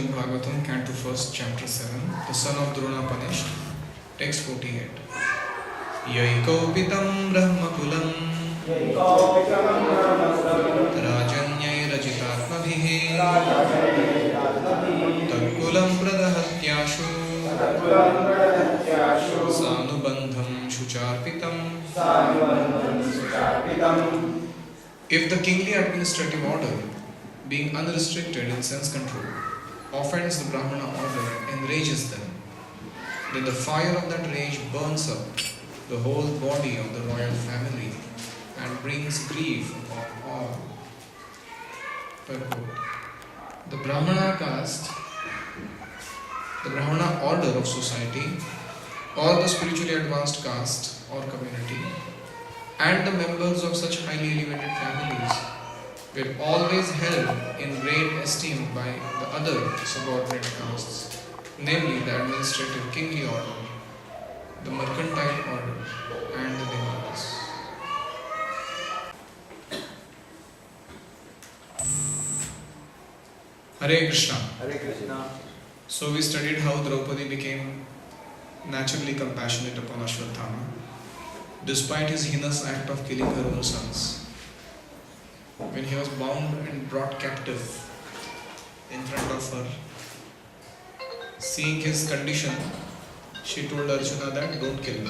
Srimad Bhagavatam, canto First, chapter 7, the son of Drona punished, text 48. Yaikaupitam brahmakulam rajanyai rajitatmabhihe tatkulam pradahatyashu sanubandham shucharpitam. If the kingly administrative order, being unrestricted in sense control, offends the Brahmana order and enrages them, then the fire of that rage burns up the whole body of the royal family and brings grief upon all. Purport. The Brahmana caste, the Brahmana order of society, or the spiritually advanced caste or community, and the members of such highly elevated families were always held in great esteem by the other subordinate castes, namely the administrative kingly order, the mercantile order, and the demons. Hare Krishna. Hare Krishna. So we studied how Draupadi became naturally compassionate upon Ashwatthama, despite his heinous act of killing her own sons. When he was bound and brought captive in front of her, seeing his condition, she told Arjuna that don't kill him,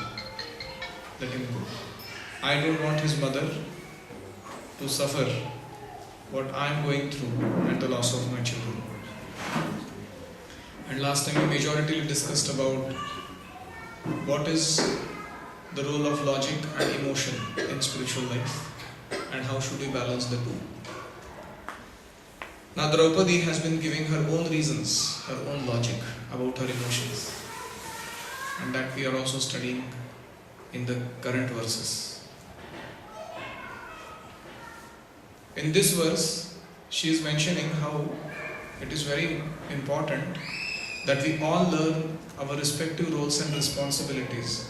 let him go. I don't want his mother to suffer what I am going through at the loss of my children. And last time we majorly discussed about what is the role of logic and emotion in spiritual life and how should we balance the two. Now Draupadi has been giving her own reasons, her own logic about her emotions, and that we are also studying in the current verses. In this verse, she is mentioning how it is very important that we all learn our respective roles and responsibilities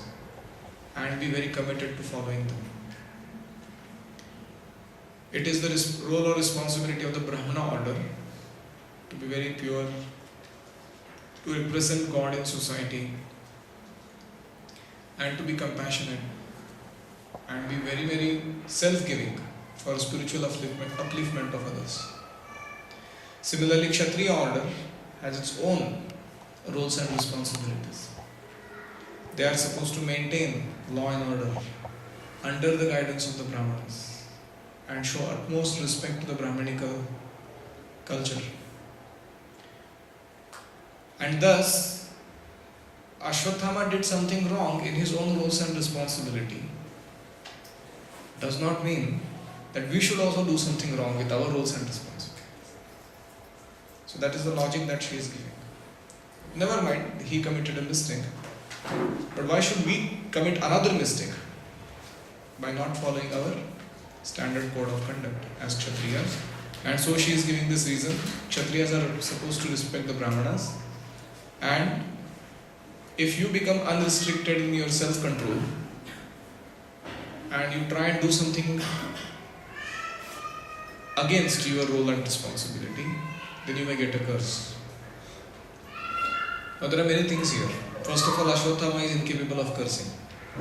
and be very committed to following them. It is the role or responsibility of the Brahmana order to be very pure, to represent God in society, and to be compassionate and be very, very self-giving for spiritual upliftment of others. Similarly, Kshatriya order has its own roles and responsibilities. They are supposed to maintain law and order under the guidance of the Brahmanas and show utmost respect to the Brahmanical culture. And thus, Ashwatthama did something wrong in his own roles and responsibility. Does not mean that we should also do something wrong with our roles and responsibilities. So that is the logic that she is giving. Never mind, he committed a mistake. But why should we commit another mistake by not following our standard code of conduct as Kshatriyas? And so she is giving this reason. Kshatriyas are supposed to respect the Brahmanas, and if you become unrestricted in your self-control and you try and do something against your role and responsibility, then you may get a curse. Now there are many things here. First of all, Ashwatthama is incapable of cursing,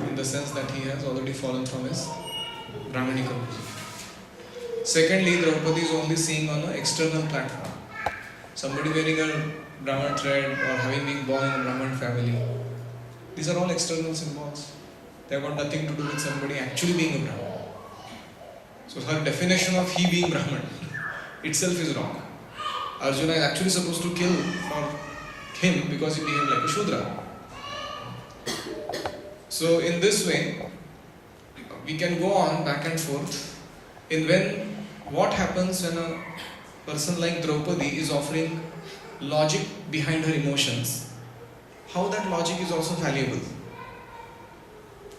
in the sense that he has already fallen from his Brahmanical position. Secondly, Draupadi is only seeing on an external platform. Somebody wearing a Brahman thread or having been born in a Brahman family. These are all external symbols. They have got nothing to do with somebody actually being a Brahman. So her definition of he being Brahman itself is wrong. Arjuna is actually supposed to kill for him because he behaved like a Shudra. So in this way, we can go on back and forth in what happens when a person like Draupadi is offering logic behind her emotions, how that logic is also valuable.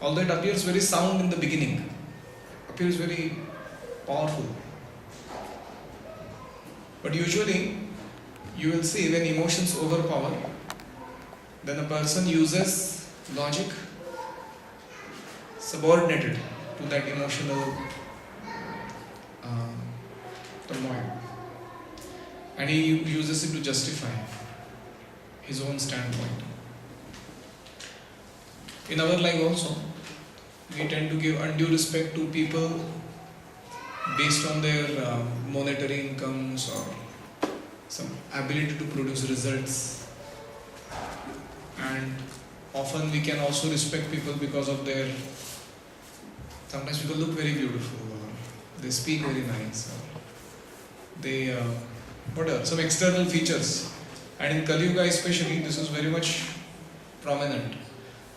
Although it appears very sound in the beginning, appears very powerful. But usually, you will see when emotions overpower, then a person uses logic subordinated to that emotional turmoil. and he uses it to justify his own standpoint. In our life also, we tend to give undue respect to people based on their monetary incomes or some ability to produce results, and often we can also respect people because of their, sometimes people look very beautiful, or they speak very nice, or they whatever, some external features. And in Kali Yuga especially, this is very much prominent,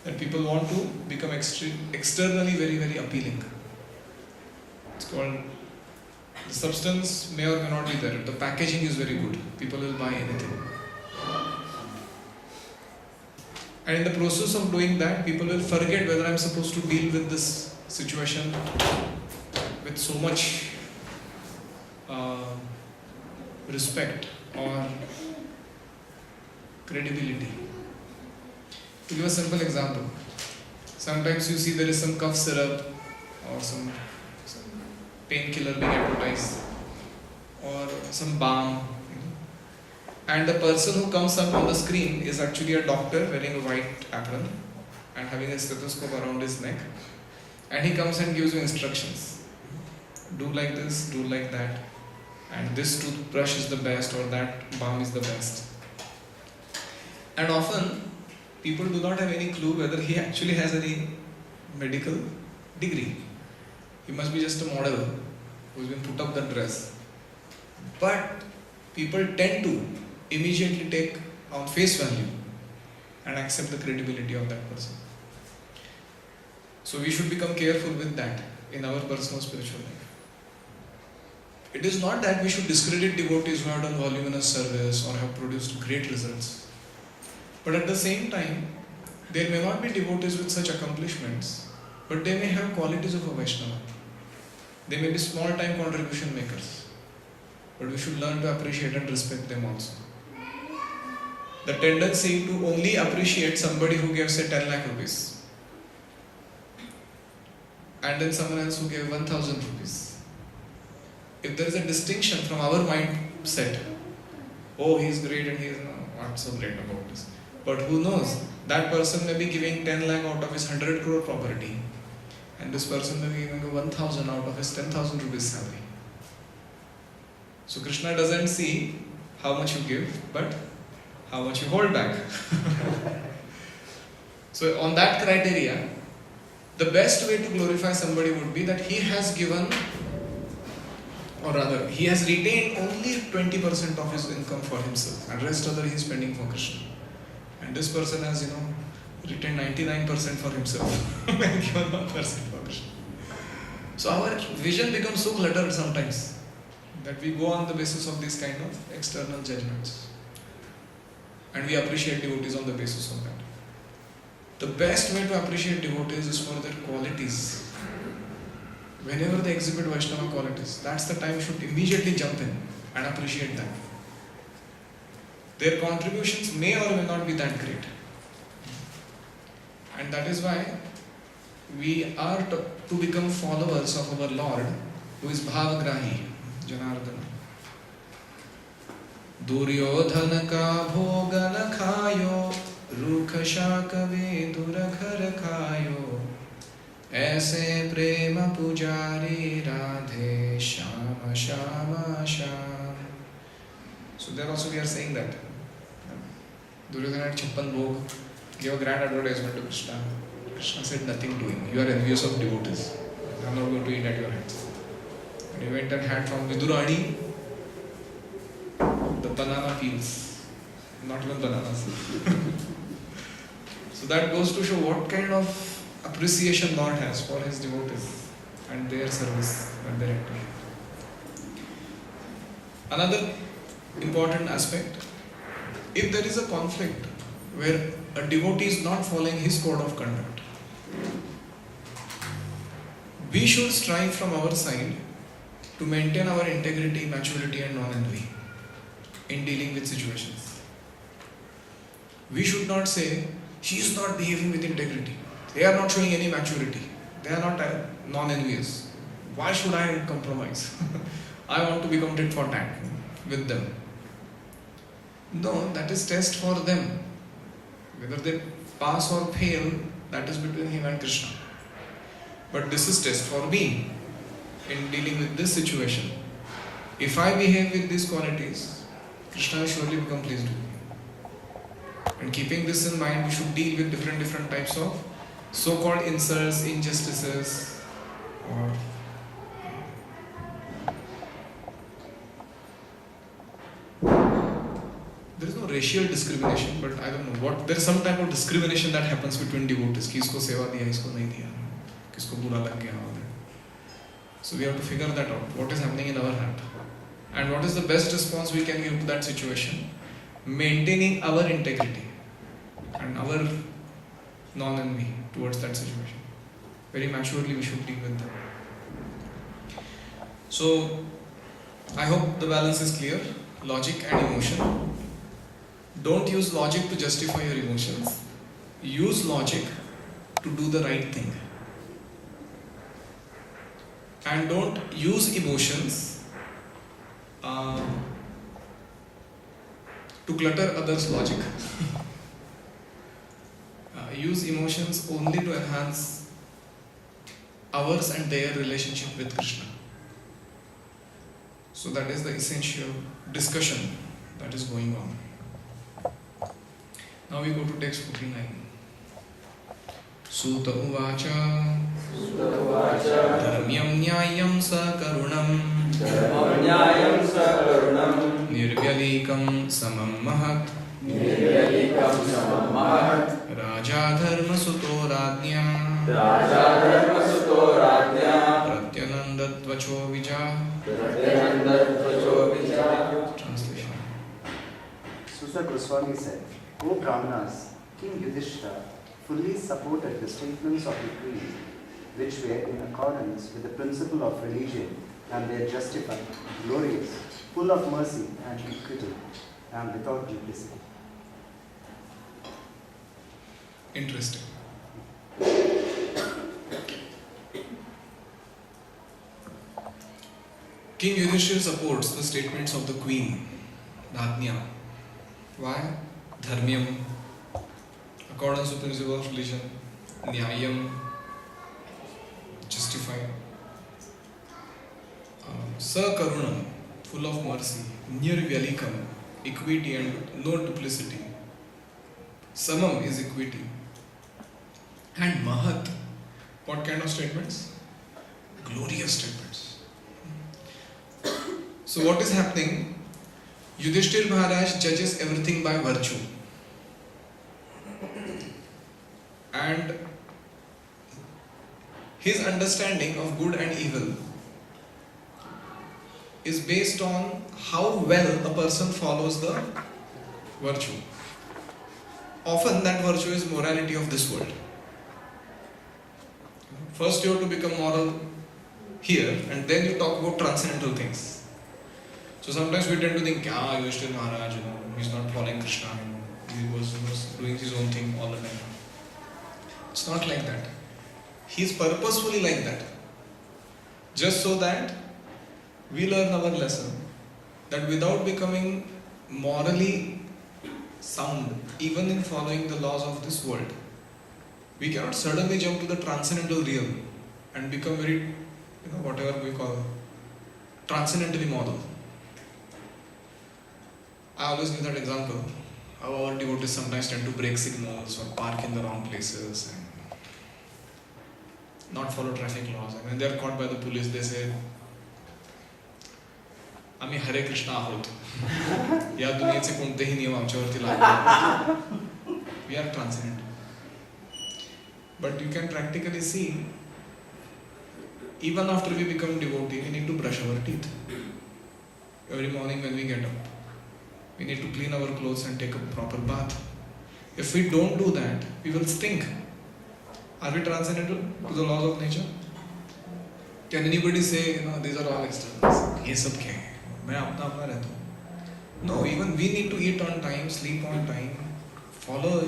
that people want to become externally very, very appealing. It's called, the substance may or may not be there, the packaging is very good, people will buy anything. And in the process of doing that, people will forget whether I'm supposed to deal with this situation with so much respect or credibility. To give a simple example, sometimes you see there is some cough syrup or some painkiller being advertised, or some balm, and the person who comes up on the screen is actually a doctor wearing a white apron and having a stethoscope around his neck, and he comes and gives you instructions. Do like this, do like that, and this toothbrush is the best, or that balm is the best. And often people do not have any clue whether he actually has any medical degree. He must be just a model who's been put up the dress. But people tend to immediately take on face value and accept the credibility of that person. So we should become careful with that in our personal spiritual life. It is not that we should discredit devotees who have done voluminous service or have produced great results. But at the same time, there may not be devotees with such accomplishments, but they may have qualities of a Vaishnava. They may be small-time contribution makers, but we should learn to appreciate and respect them also. The tendency to only appreciate somebody who gave, say, 10 lakh rupees, and then someone else who gave 1,000 rupees. If there is a distinction from our mindset, oh, he is great and he is not so great about this. But who knows, that person may be giving 10 lakh out of his 100 crore property, and this person may be giving 1,000 out of his 10,000 rupees salary. So Krishna doesn't see how much you give, but how much you hold back. So on that criteria, the best way to glorify somebody would be that he has given, or rather, he has retained only 20% of his income for himself, and rest other he is spending for Krishna. And this person has, retained 99% for himself and given 1% for Krishna. So our vision becomes so cluttered sometimes that we go on the basis of these kind of external judgments, and we appreciate devotees on the basis of that. The best way to appreciate devotees is for their qualities. Whenever they exhibit Vaishnava qualities, that's the time you should immediately jump in and appreciate them. Their contributions may or may not be that great. And that is why we are to become followers of our Lord, who is Bhavagrahi, Janardana. Duryodhana ka bhogana khayo, rukha shakave duraghar khayo, aise prema pujari radhe shama shama sham. So there also we are saying that Duryodhana had Chappan Bhog, gave a grand advertisement to Krishna. Krishna said nothing to him. You are envious of devotees. I am not going to eat at your hands. And he went and had from Vidurani the banana peels. Not even bananas. So that goes to show what kind of appreciation Lord has for his devotees and their service and their activity. Another important aspect, if there is a conflict where a devotee is not following his code of conduct, we should strive from our side to maintain our integrity, maturity and non-envy in dealing with situations. We should not say, she is not behaving with integrity, they are not showing any maturity, they are not non-envious, why should I compromise? I want to become tit for tat with them. No, that is test for them. Whether they pass or fail, that is between him and Krishna. But this is test for me in dealing with this situation. If I behave with these qualities, Krishna will surely become pleased with me. And keeping this in mind, we should deal with different types of so-called insults, injustices, or there is no racial discrimination, but I don't know what, there is some type of discrimination that happens between devotees. कि इसको सेवा दिया, इसको नहीं दिया, किसको बुरा लग गया. So we have to figure that out. What is happening in our heart, and what is the best response we can give to that situation, maintaining our integrity and our non-envy towards that situation. Very maturely we should deal with that. So I hope the balance is clear. Logic and emotion. Don't use logic to justify your emotions. Use logic to do the right thing. And don't use emotions to clutter others' logic. Use emotions only to enhance ours and their relationship with Krishna. So that is the essential discussion that is going on. Now we go to text 49. Suta uvacha dharmyam nyayam sakarunam nirvyalikam samam mahat Raja dharma suto radnya pratyanandatvacho vija. Translation. Susa Goswami said, O Brahmanas, King Yudhishthira fully supported the statements of the queen, which were in accordance with the principle of religion, and were justified, glorious, full of mercy and equity, and without duplicity. Interesting. King Yudhishthira supports the statements of the queen, Radnya. Why? Dharmyam, accordance to the principle of religion, Nyayam, justified, Sakarunam, full of mercy, Nirvyalikam, equity and no duplicity, Samam is equity, and Mahat, what kind of statements? Glorious statements. So what is happening? Yudhishthira Maharaj judges everything by virtue. And his understanding of good and evil is based on how well a person follows the virtue. Often that virtue is morality of this world. First you have to become moral here, and then you talk about transcendental things. So sometimes we tend to think, Yudhishthira Maharaj, he's not following Krishna, he was doing his own thing all the time. It's not like that. He's purposefully like that. Just so that we learn our lesson, that without becoming morally sound, even in following the laws of this world, we cannot suddenly jump to the transcendental realm and become very, whatever we call transcendentally moral. I always give that example. Our devotees sometimes tend to break signals or park in the wrong places and not follow traffic laws. And when they are caught by the police, they say, आम्ही हरे कृष्णा आहोत. या दुनियेचे कोणतेही नियम आमच्यावरती लागू. We are transcendent. But you can practically see, even after we become devotee, we need to brush our teeth. Every morning when we get up, we need to clean our clothes and take a proper bath. If we don't do that, we will stink. Are we transcendental to the laws of nature? Can anybody say, these are all externals? ये सब क्या है? मैं अपना रहता हूँ. No, even we need to eat on time, sleep on time, follow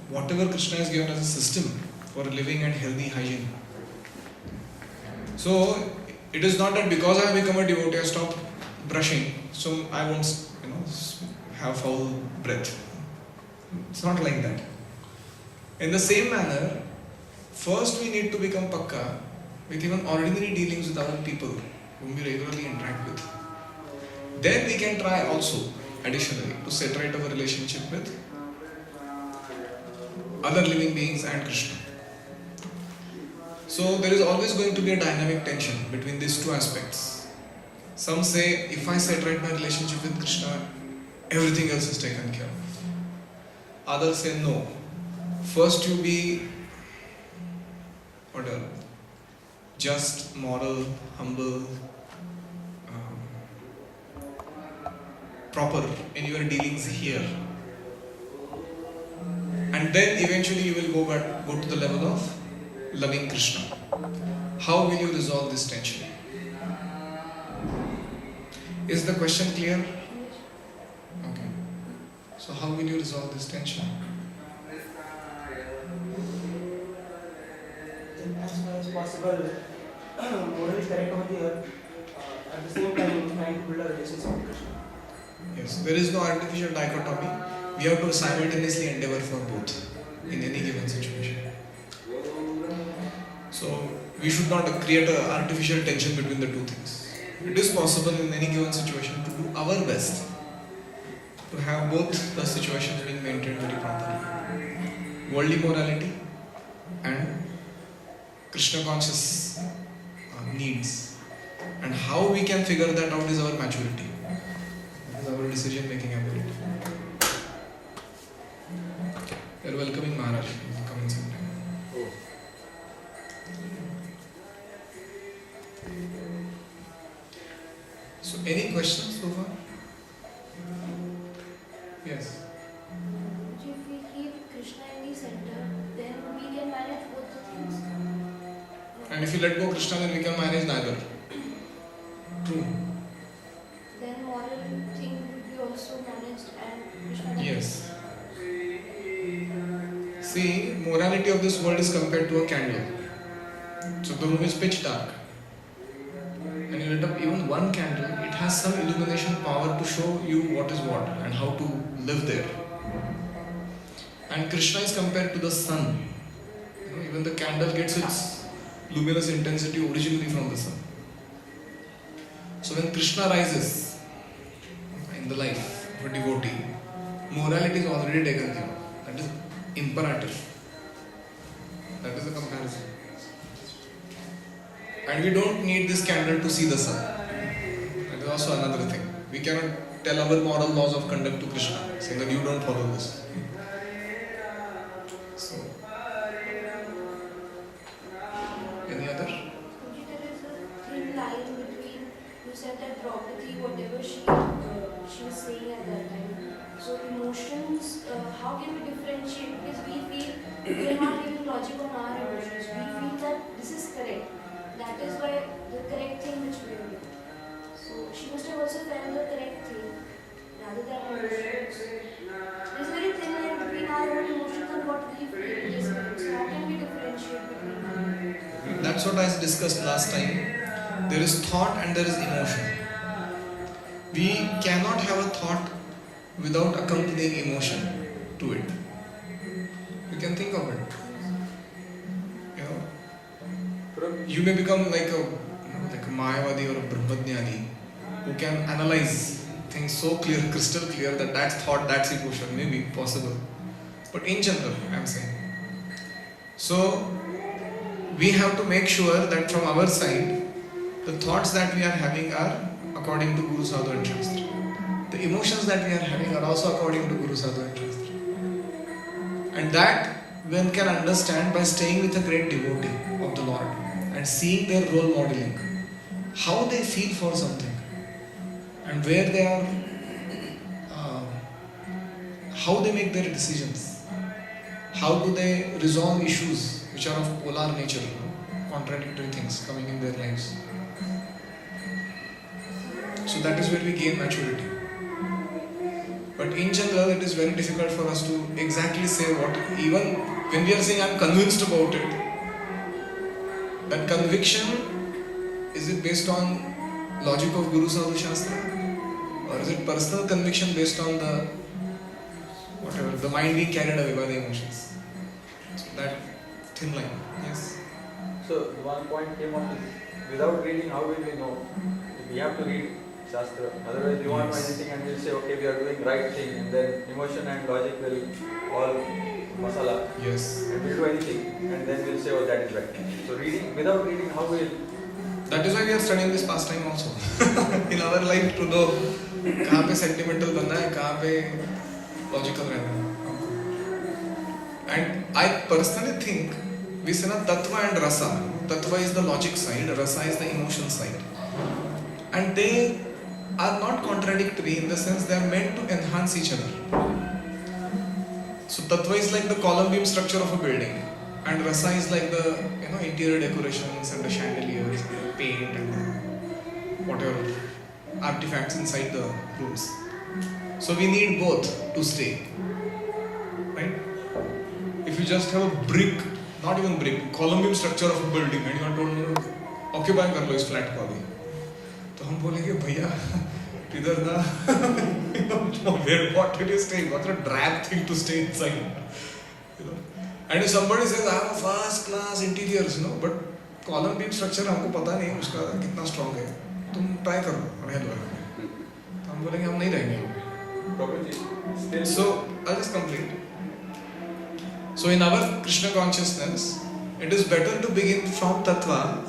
whatever Krishna has given as a system for living and healthy hygiene. So it is not that because I have become a devotee, I stop brushing, so I won't have foul breath. It's not like that. In the same manner, first we need to become pakka with even ordinary dealings with other people whom we regularly interact with. Then we can try also, additionally, to set right our relationship with other living beings and Krishna. So there is always going to be a dynamic tension between these two aspects. Some say, if I set right my relationship with Krishna, everything else is taken care of. Others say, no. First you be just, moral, humble, proper in your dealings here. And then eventually you will go to the level of loving Krishna. How will you resolve this tension? Is the question clear? Okay. So how will you resolve this tension? As far as possible, morally correct over here, at the same time trying to build a relationship with Krishna. Yes, there is no artificial dichotomy. We have to simultaneously endeavor for both in any given situation. So we should not create an artificial tension between the two things. It is possible in any given situation to do our best to have both the situations being maintained very properly. Worldly morality and Krishna conscious needs. And how we can figure that out is our maturity. It is our decision making ability. We are welcoming Maharaj. He will come in some time. So any questions so far? Yes. If we keep Krishna in the center, then we can manage both the things. And if you let go Krishna, then we can manage neither. True. Then moral thing will be also managed and Krishna. Yes. See, morality of this world is compared to a candle. So the room is pitch dark. And you lit up even one candle, it has some illumination power to show you what is what and how to live there. And Krishna is compared to the sun. Even the candle gets its luminous intensity originally from the sun. So when Krishna rises in the life of a devotee, morality is already taken care of. That is imperative. That is the comparison. And we don't need this candle to see the sun. That is also another thing. We cannot tell our moral laws of conduct to Krishna, saying that you don't follow this. So, any other? There is a thin line between, you said that Draupadi, whatever she was saying at that time. So emotions, how can we differentiate? Because we feel we are not giving logic on our emotions. We feel that this is correct. That is why the correct thing which we are doing. So she must have also found the correct thing rather than emotions. There is a very thin line between our own emotions and what we feel it is correct. So how can we differentiate between them? That's what I discussed last time. There is thought and there is emotion. We cannot have a thought without accompanying emotion to it. You can think of it. You may become like a Mayavadi or a Brahmajnani who can analyze things so clear, crystal clear that that's thought, that's emotion, maybe possible. But in general, I am saying. So, we have to make sure that from our side, the thoughts that we are having are according to Guru Sadhu and Shastra. The emotions that we are having are also according to Guru Sadhu and Shastra. And that one can understand by staying with a great devotee of the Lord and seeing their role modeling, how they feel for something and where they are, how they make their decisions, how do they resolve issues which are of polar nature, contradictory things coming in their lives. So that is where we gain maturity. But in general, it is very difficult for us to exactly say what, even when we are saying I am convinced about it, that conviction, is it based on logic of Guru Sadhu Shastra? Or is it personal conviction based on the whatever, the mind being carried away by the emotions? So that thin line. Yes. So one point came up is, without reading, how will we know? We have to read Shastra. Otherwise, we won't know anything and we'll say, okay, we are doing right thing, and then emotion and logic will all masala. Yes. And we'll do anything, and then we'll say, oh, that is right. So reading, without reading, how will? That is why we are studying this pastime also. In our life to know कहाँ पे sentimental बनना है, कहाँ पे logical रहना है. And I personally think we say na tattva and rasa. Tattva is the logic side, rasa is the emotion side. And they are not contradictory in the sense they are meant to enhance each other. So tattva is like the column beam structure of a building, and rasa is like the interior decorations and the chandeliers and the paint and the whatever artifacts inside the rooms. So we need both to stay, right? If you just have a brick, not even brick, column beam structure of a building, and you are told no, occupy कर लो इस flat को अभी, तो हम बोलेंगे भैया इधर ना what did you stay? What a drab thing to stay inside, And if somebody says I have a first class interiors, but column beam structure हमको पता नहीं उसका कितना strong है, तुम try करो रह लो, तो हम बोलेंगे हम नहीं रहेंगे. So I'll just complete. So in our Krishna consciousness, it is better to begin from tattva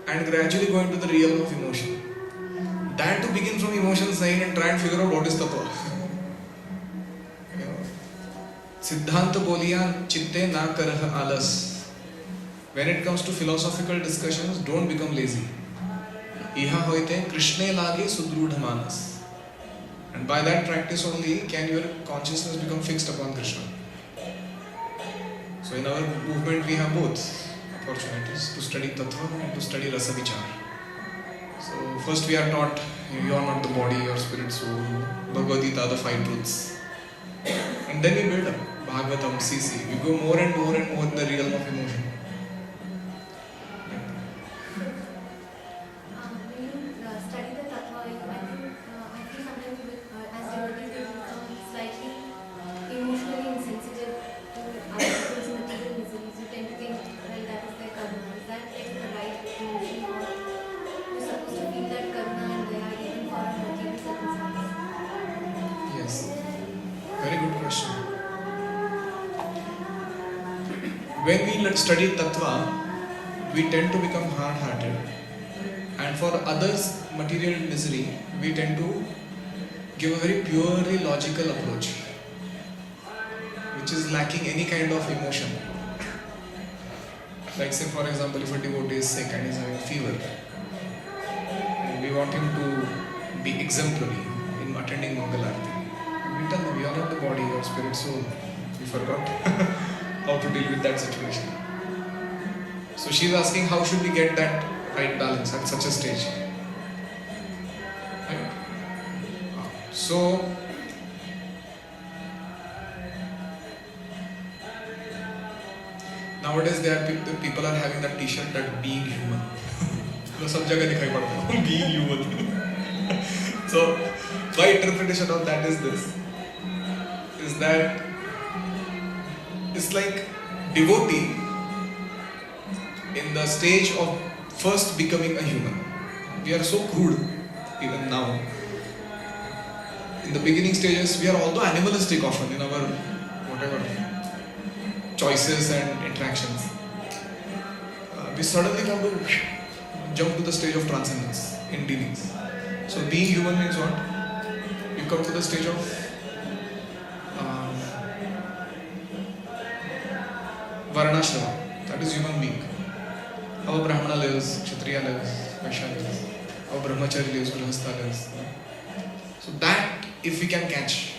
and gradually go into the realm of emotion than to begin from emotion side and try and figure out what is tattva. Siddhanta boliya chitte na karah alas. When it comes to philosophical discussions, don't become lazy. Iha hoite Krishne lage sudrudha manas. And by that practice only can your consciousness become fixed upon Krishna. So in our movement we have both opportunities to study tattva and to study rasa vichar. So first we are taught you are not the body, your spirit, soul, Bhagavad Gita, the 5 truths. And then we build up Bhagavatam, CC. We go more and more and more in the realm of emotion. When you study the tattva, I feel sometimes as devotees we become slightly emotionally insensitive to other people's material miseries. You tend to think, well, that is their karma. Is that like the right emotion, or you're supposed to feel that karma and daya even for our material circumstances? Yes. Very good question. When we study tattva, we tend to become hard-hearted, and for others' material misery, we tend to give a very purely logical approach, which is lacking any kind of emotion. Like say for example, if a devotee is sick and is having fever, we want him to be exemplary in attending Mangal Arati. We tell them, you are not the body, your spirit, soul. We forgot how to deal with that situation. So she is asking, how should we get that right balance at such a stage? Right? So nowadays people are having that T-shirt that being human. सब जगह दिखाई पड़ता है being human. So my interpretation of that is this: is that it's like devotee in the stage of first becoming a human. We are so crude even now. In the beginning stages, we are although animalistic often in our whatever choices and interactions. We suddenly want to jump to the stage of transcendence in dealings. So being human means what? You come to the stage of Varnashrama, that is human being. How a Brahmana lives, Kshatriya lives, Vaishya lives, how Brahmachari lives, Grihastha lives. So that if we can catch,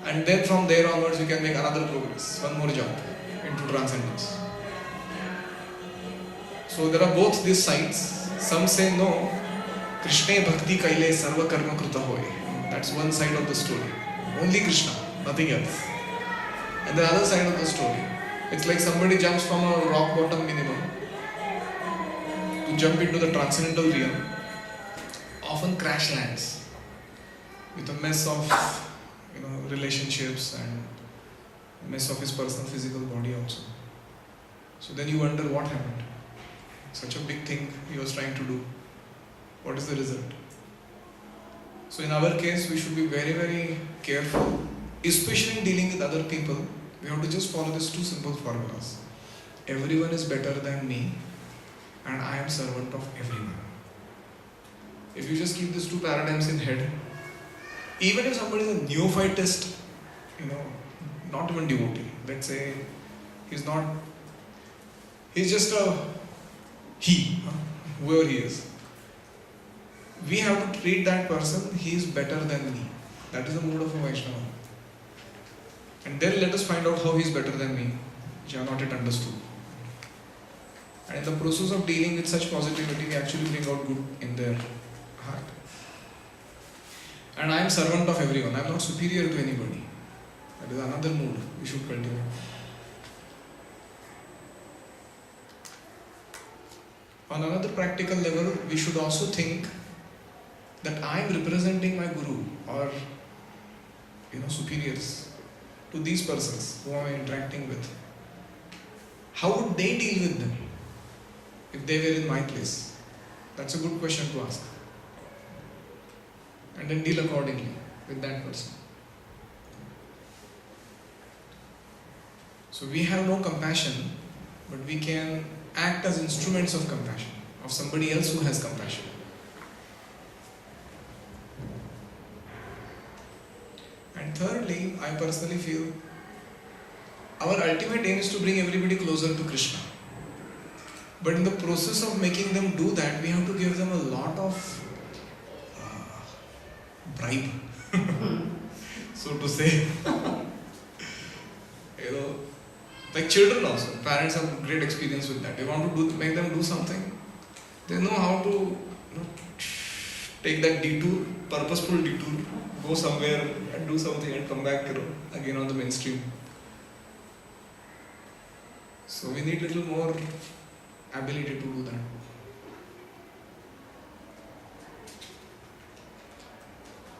and then from there onwards we can make another progress, one more jump into transcendence. So there are both these sides. Some say no, Krishna bhakti kaile sarva karma kruta hoy. That's one side of the story. Only Krishna, nothing else. And the other side of the story, it's like somebody jumps from a rock bottom minimum to jump into the transcendental realm, often crash lands. with a mess of relationships and mess of his personal physical body also. So then you wonder what happened. Such a big thing he was trying to do. What is the result? So in our case, we should be very, very careful, especially in dealing with other people. We have to just follow these two simple formulas. Everyone is better than me, and I am servant of everyone. If you just keep these two paradigms in head, even if somebody is a neophytist, not even devotee, let's say he's just whoever he is, we have to treat that person, he is better than me. That is the mood of a Vaishnava. And then let us find out how he is better than me, which I have not yet understood. And in the process of dealing with such positivity, we actually bring out good in their heart. And I am servant of everyone. I am not superior to anybody. That is another mood we should cultivate. On another practical level, we should also think that I am representing my guru or superiors to these persons who I am interacting with. How would they deal with them if they were in my place? That's a good question to ask. And then deal accordingly with that person. So we have no compassion, but we can act as instruments of compassion, of somebody else who has compassion. And thirdly, I personally feel our ultimate aim is to bring everybody closer to Krishna. But in the process of making them do that, we have to give them a lot of bribe, so to say. Like children also, parents have great experience with that. They want to make them do something. They know how to take that detour, purposeful detour, go somewhere and do something and come back again on the mainstream. So we need a little more ability to do that.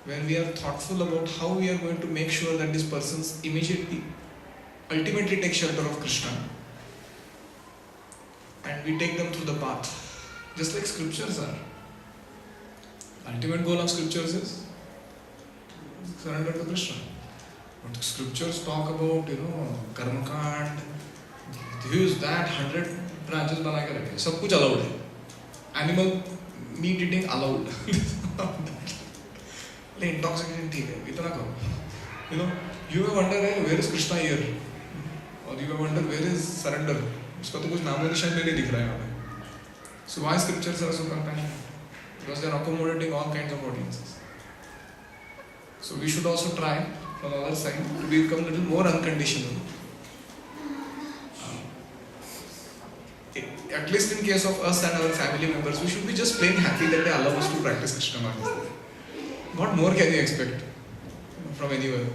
Where we are thoughtful about how we are going to make sure that these persons ultimately take shelter of Krishna, and we take them through the path, just like scriptures are. Ultimate goal of scriptures is surrender to Krishna. But scriptures talk about, karma kand, use that 100 branches bana ke rakhe. Sab kuch allowed hai. Animal meat eating allowed. Intoxication ठीक है, इतना करो. You may wonder, where is Krishna here? Or you may wonder, where is surrender? उसका तो कुछ नामो निशान भी नहीं दिख रहा है यहाँ पे. So why scriptures are so compassionate? Because they are accommodating all kinds of audiences. So we should also try from our side to become a little more unconditional. At least in case of us and our family members, we should be just plain happy that they allow us to practice Krishna Consciousness. What more can you expect from anywhere?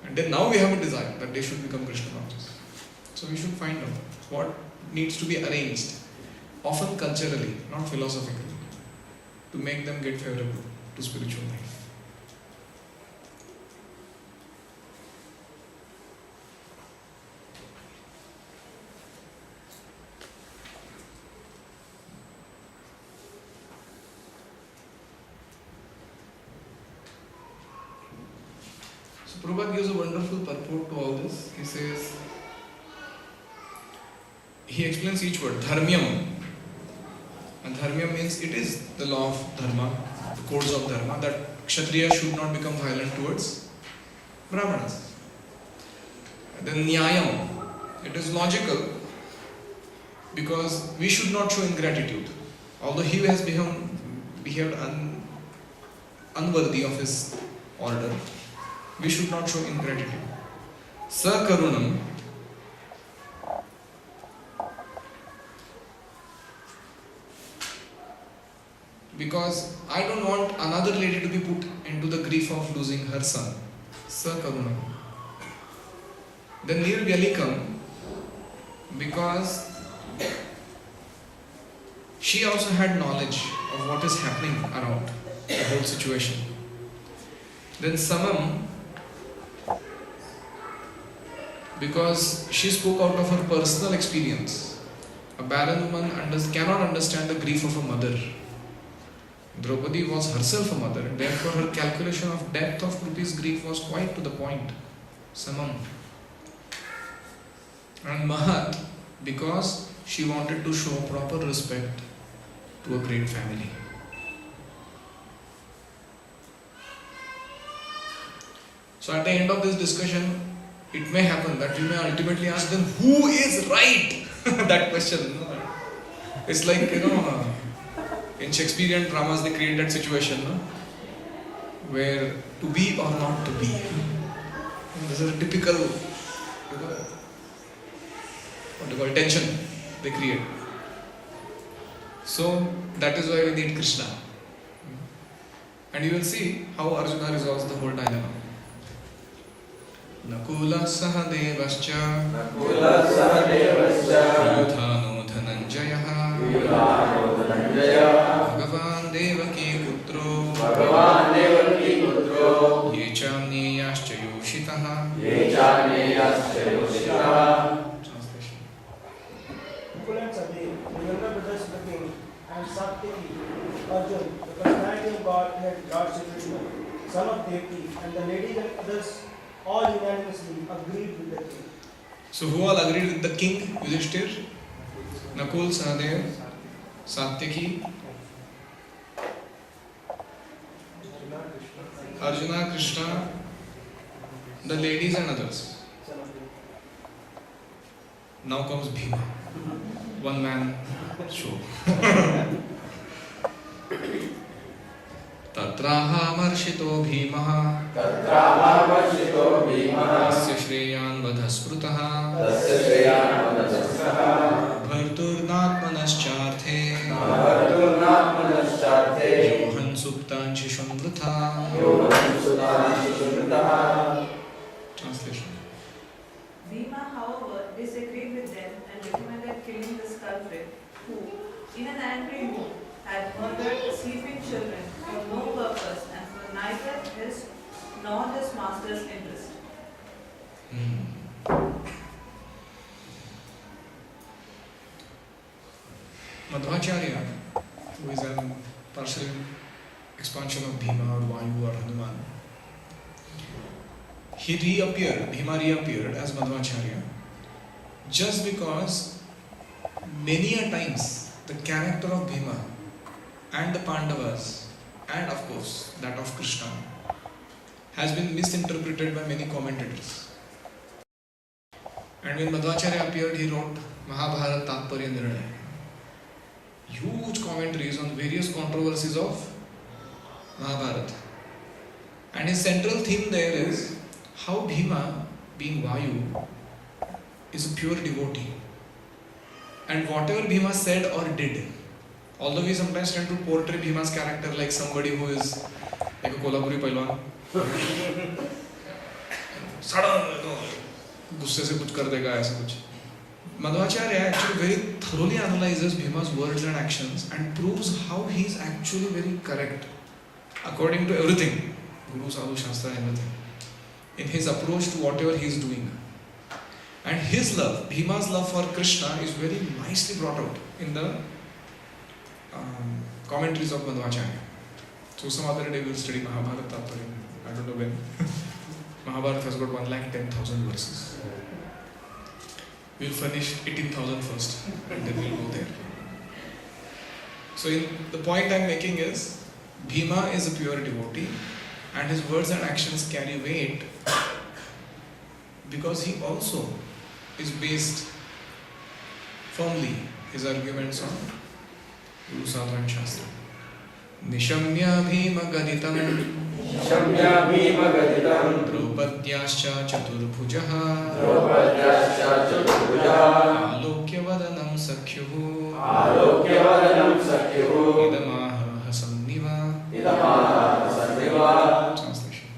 And then now we have a desire that they should become Krishna conscious. So we should find out what needs to be arranged, often culturally, not philosophically, to make them get favorable to spiritual life. Prabhupada gives a wonderful purport to all this. He says, he explains each word, dharmyam. And dharmyam means it is the law of dharma, the codes of dharma, that kshatriya should not become violent towards brahmanas. And then nyayam, it is logical, because we should not show ingratitude. Although he has behaved unworthy of his order, we should not show ingratitude. Sakarunam, because I don't want another lady to be put into the grief of losing her son. Sakarunam. Then Nirvyalikam, because she also had knowledge of what is happening around. the whole situation. Then Samam, because she spoke out of her personal experience. A barren woman cannot understand the grief of a mother. Draupadi was herself a mother, and therefore her calculation of depth of Krupi's grief was quite to the point. Samam. And Mahat, because she wanted to show proper respect to a great family. So at the end of this discussion, it may happen that you may ultimately ask them, who is right? That question. No? It's like, in Shakespearean dramas they create that situation, no? Where to be or not to be. And this is a typical, what do you call, tension they create. So that is why we need Krishna. And you will see how Arjuna resolves the whole dilemma. Nakula Sahadevascha Yudhano Dhananjayaha Bhagavan Devaki Putro Yecham Neyascha Yoshitaha. Translation. Nakula and Sahadev, the younger brothers of the king, and Satyaki, Arjun, the personality of God had Lord Shri Krishna, son of Devaki, and the ladies and others all unanimously agreed with the king. So who all agreed with the king, Yudhishthir? Nakul, Sahadev, Satyaki, Arjuna, Krishna, the ladies and others. Now comes Bhima. One man show. Tatraha marshito bhimaha tasya shreyan vadhasprutaha bharturnatmanascharthe yohan suptan shishunvrutha. Translation. Bhima, however, disagreed with them and recommended killing this culprit, who, in an angry mood, had murdered sleeping children for no purpose and for neither his nor his master's interest. Madhvacharya, who is a partial expansion of Bhima or Vayu or Hanuman, Bhima reappeared as Madhvacharya just because many a times the character of Bhima and the Pandavas and of course that of Krishna has been misinterpreted by many commentators. And when Madhvacharya appeared, he wrote Mahabharata Tatparya Nirnaya. Huge commentaries on various controversies of Mahabharata. And his central theme there is how Bhima, being Vayu, is a pure devotee. And whatever Bhima said or did, although we sometimes tend to portray Bhima's character like somebody who is like a Kolhapuri Pailwan, गुस्से से कुछ कर देगा ऐसा कुछ. Madhvacharya actually very thoroughly analyzes Bhima's words and actions and proves how he is actually very correct according to everything, Guru, Sadhu, Shastra, everything, in his approach to whatever he is doing. And his love, Bhima's love for Krishna is very nicely brought out in the commentaries of Madhvacharya. So some other day we will study Mahabharata. I don't know when. Mahabharata has got 110,000 verses. We'll finish 18,000 first and then we'll go there. So the point I'm making is, Bhima is a pure devotee and his words and actions carry weight because he also is based firmly his arguments on Guru, Sadhu and Shastra. Nishamya Bhima Gaditam Draupadyascha Chaturbhujaha Alokya Vadanam Sakhyuhu Idamaha Hasamniva. Translation.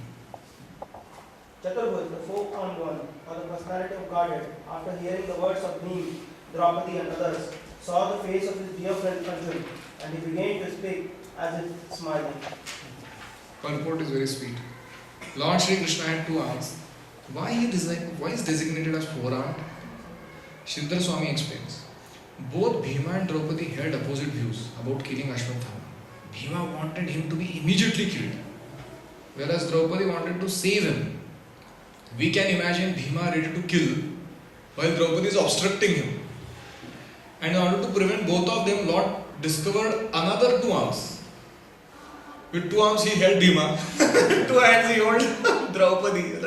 Chaturbhuj, the four-armed one, or the personality of Godhead, after hearing the words of Bhim, Draupadi and others, saw the face of his dear friend Arjun, and he began to speak as if smiling. Purport is very sweet. Lord Shri Krishna had two arms. Why is designated as four-armed? Sridhar Swami explains. Both Bhima and Draupadi held opposite views about killing Ashwatthama. Bhima wanted him to be immediately killed, whereas Draupadi wanted to save him. We can imagine Bhima ready to kill while Draupadi is obstructing him. And in order to prevent both of them, Lord discovered another two arms. With two arms he held Bhima, two hands he held Draupadi.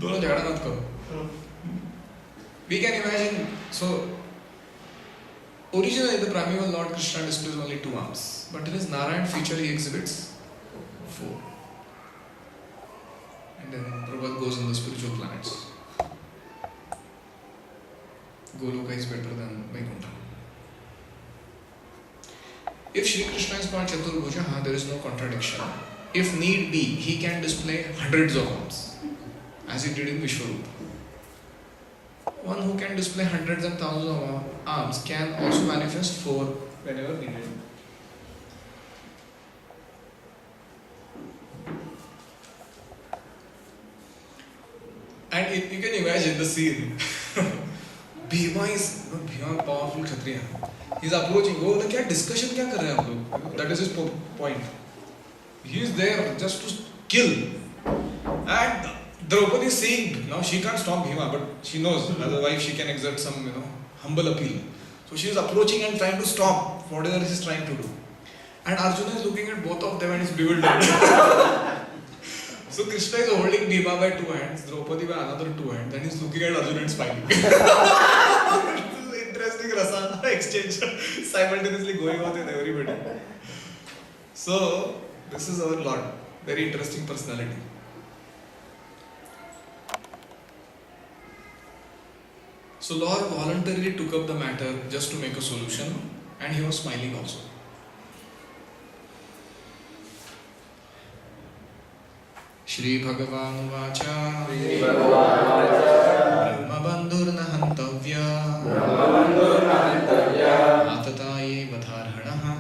दोनों झगड़ा मत करो. We can imagine. So originally the primeval Lord Krishna displays only two arms, but in his Narayan feature he exhibits four. And then Prabhupada goes on the spiritual planets. Goloka is better than Vaikuntha. If Shri Krishna is called Chaturbhuja, there is no contradiction. If need be, he can display hundreds of arms, as he did in Vishwarupa. One who can display hundreds and thousands of arms can also manifest four whenever needed. And you can imagine the scene. Bhima is a powerful Kshatriya. He is approaching. Oh, क्या discussion क्या कर रहे हैं आप लोग? That is his point. He is there just to kill. And Draupadi is saying, now she can't stop Bhima, but she knows as a wife she can exert some humble appeal. So she is approaching and trying to stop whatever he is trying to do. And Arjuna is looking at both of them and is bewildered. So Krishna is holding Bhima by two hands, Draupadi by another two hands, and he is looking at Arjuna and smiling. Interesting rasa exchange simultaneously going on with everybody. So this is our Lord, very interesting personality. So Lord voluntarily took up the matter just to make a solution, and he was smiling also. Shri Bhagavan Vacha Brahma Bandhurna Hantavya Atataye Vadharhanaha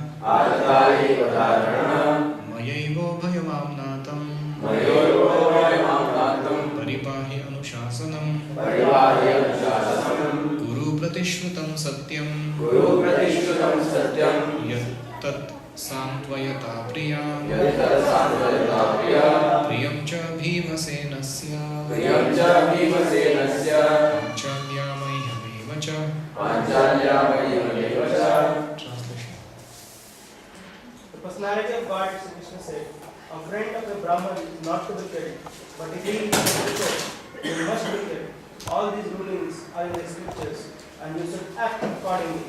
Mayaivo Bhayamamnatam Paripahi Anushasanam Guru Pratishrutam Satyam Yat Santvayata Priyam Priyam cha Bhimasenasya Panchalyamayamevacha Translation. The personality of God, Sri Krishna said, a friend of a Brahman is not to be killed, but if he is wicked, he must be killed. All these rulings are in the scriptures, and you should act accordingly.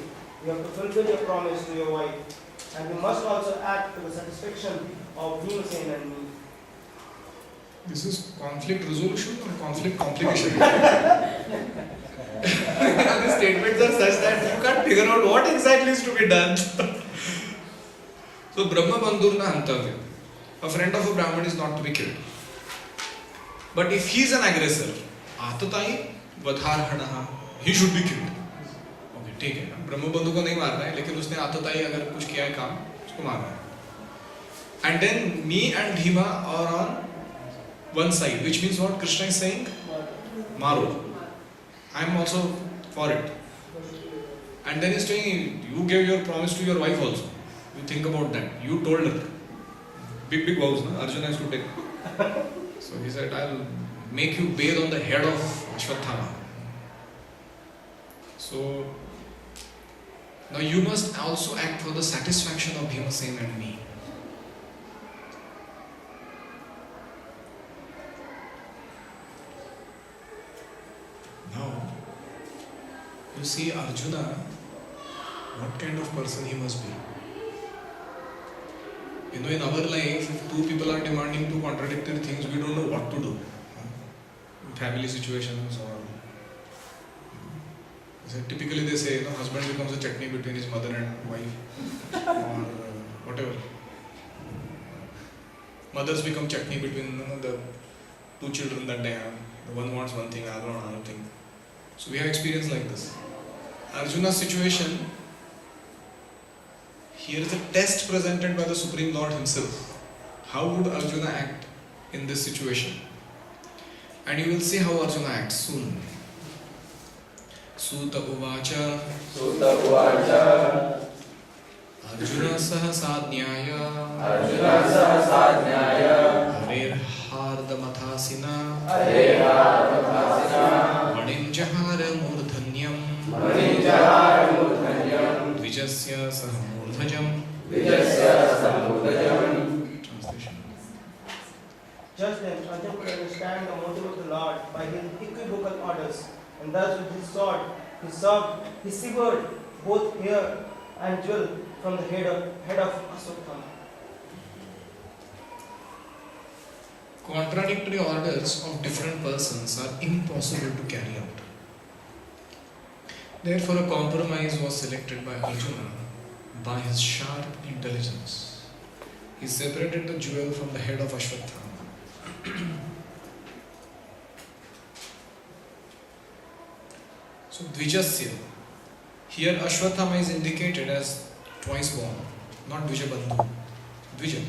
You have to fulfill your promise to your wife, and you must also act to the satisfaction of Bhimasen and me. This is conflict resolution or conflict complication? The statements are such that you can't figure out what exactly is to be done. So Brahma Bandhurna Hantavya. A friend of a Brahman is not to be killed. But if he is an aggressor, Atatai Vadharhanaha, he should be killed. Okay, ठीक है. ब्रह्म बंधु को नहीं मारना है, लेकिन उसने आतताई अगर कुछ किया है काम, उसको मारना है. And then me and Bhima are on one side, which means what Krishna is saying? Maro. I am also for it. And then he's saying, you gave your promise to your wife also. You think about that. You told her. Big vows, no? Arjuna has to take. So he said, I'll make you bathe on the head of Ashwatthama. So now you must also act for the satisfaction of Bhimasen and me. Now, you see Arjuna, what kind of person he must be. You know, in our life, if two people are demanding two contradictory things, we don't know what to do. In family situations or... So typically they say, husband becomes a chutney between his mother and wife. Or whatever. Mothers become chutney between the two children that they have. The one wants one thing, the other wants another thing. So we have experience like this. Arjuna's situation, here is a test presented by the Supreme Lord himself. how would Arjuna act in this situation? And you will see how Arjuna acts soon. Suta uvacha Arjuna sahasajnaya Harer hardamathasina Vaninjahara murdhanyam Dvijasya sahamurdhajam. Translation. Just then, Arjuna could understand the motive of the Lord by his equivocal orders, and thus with his sword, he severed both hair and jewel from the head of Ashwatthama. Contradictory orders of different persons are impossible to carry out. Therefore, a compromise was selected by Arjuna by his sharp intelligence. He separated the jewel from the head of Ashwatthama. So, Dvijasya. Here, Ashwatthama is indicated as twice born, not Dvijabandhu. Dvija.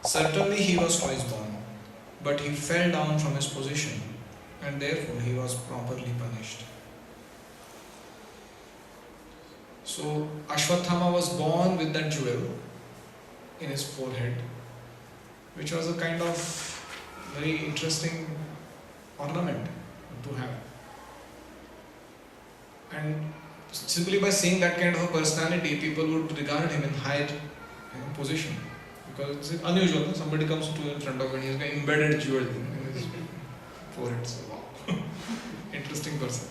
Certainly, he was twice born, but he fell down from his position and therefore he was properly punished. So, Ashwatthama was born with that jewel in his forehead, which was a kind of very interesting ornament to have. And simply by seeing that kind of a personality, people would regard him in higher position. Because it's unusual, somebody comes to in front of him and he's got embedded jewel in his forehead. So, wow. Interesting person.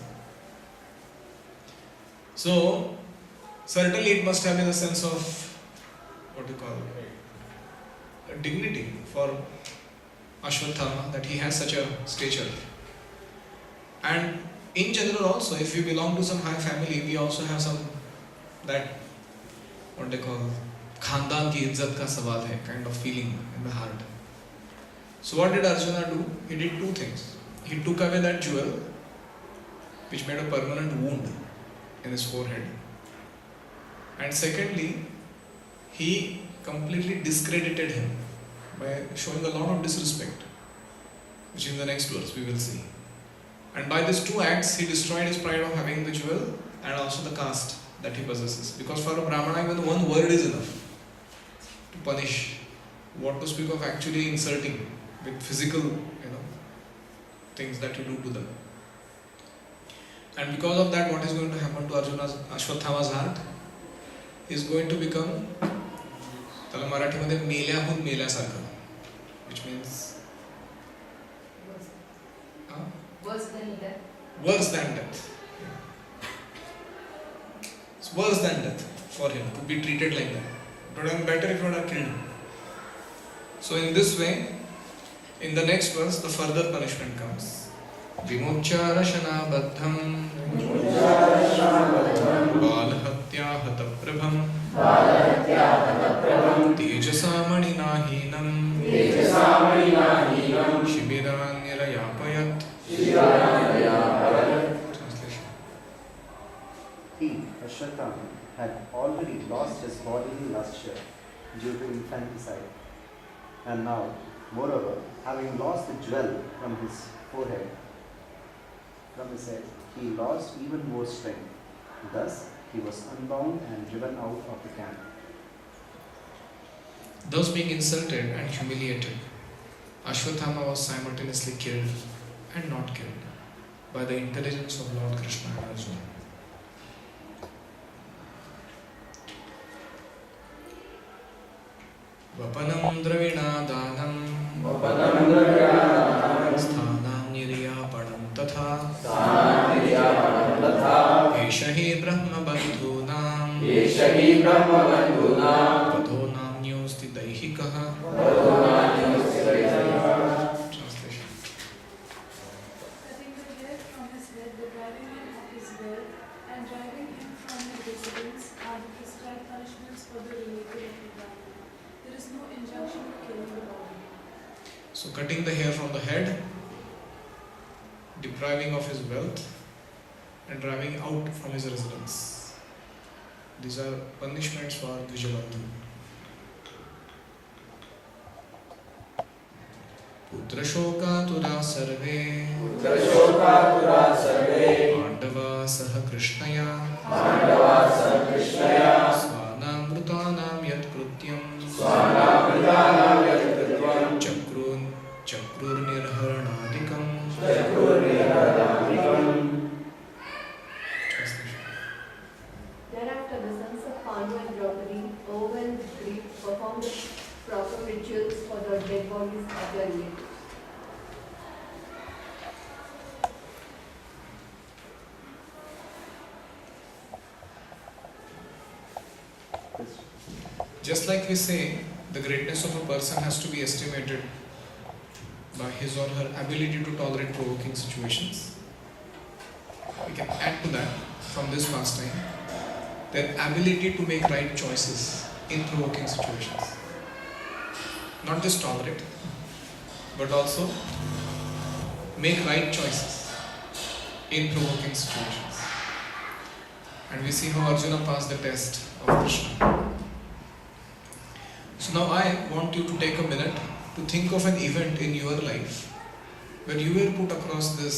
So, certainly it must have been a sense of, what do you call it, a dignity for Ashwatthama that he has such a stature. And in general also, if you belong to some high family, we also have some, that, what they call, Khandan ki izzat ka sawal hai, kind of feeling in the heart. So what did Arjuna do? He did two things. He took away that jewel, which made a permanent wound in his forehead. And secondly, he completely discredited him by showing a lot of disrespect, which in the next verse we will see. And by these two acts, he destroyed his pride of having the jewel and also the caste that he possesses. Because for a Brahmana, even one word is enough to punish. What to speak of actually insulting with physical, things that you do to them. And because of that, what is going to happen to Ashwatthama's heart? He is going to become त्याला मराठीमध्ये मेल्याहून मेल्यासारखं, which means Worse than death. Worse than death. It's worse than death for him to be treated like that. But I'm better if you would have killed him. So in this way, in the next verse, the further punishment comes. Vimucharashana baddham balhatya hataprabham tejasamaninahinam shibiranirayapayat. Translation. He, Ashwatthama, had already lost his bodily lustre due to infanticide. And now, moreover, having lost the jewel from his forehead, from his head, he lost even more strength. Thus, he was unbound and driven out of the camp. Thus being insulted and humiliated, Ashwatthama was simultaneously killed and not killed by the intelligence of Lord Krishna and Arjuna. Vapanam dravinadanam sthanam niryapanam tatha esha hi brahma bandhunam vadho namnyosti daihikaha. Translation. Cutting the hair from his head, depriving him of his wealth, and driving him from his residence are the prescribed punishments for the related of the Brahmana. There is no injunction for killing the body. So cutting the hair from the head, depriving of his wealth, and driving out from his residence. These are punishments for Dvijabandhu. पुत्रशोकातुरा सर्वे पुत्रशोकातुरा सर्वे पाण्डवाः सह कृष्णया पाण्डवाः सह कृष्णया स्वानामृतानां यत्कृत्यं स्वानामृतानां यत्कृत्यं चक्रुर्निर्हरणादिकम् चक्रुर्निहरणादिकम्. Thereafter, the sons of Pandu and Draupadi, overwhelmed with grief, performed the proper rituals for the dead bodies of their relatives. Just like we say, the greatness of a person has to be estimated by his or her ability to tolerate provoking situations. We can add to that from this pastime their ability to make right choices in provoking situations. Not just tolerate, but also make right choices in provoking situations. And we see how Arjuna passed the test of Krishna. So now I want you to take a minute to think of an event in your life where you were put across this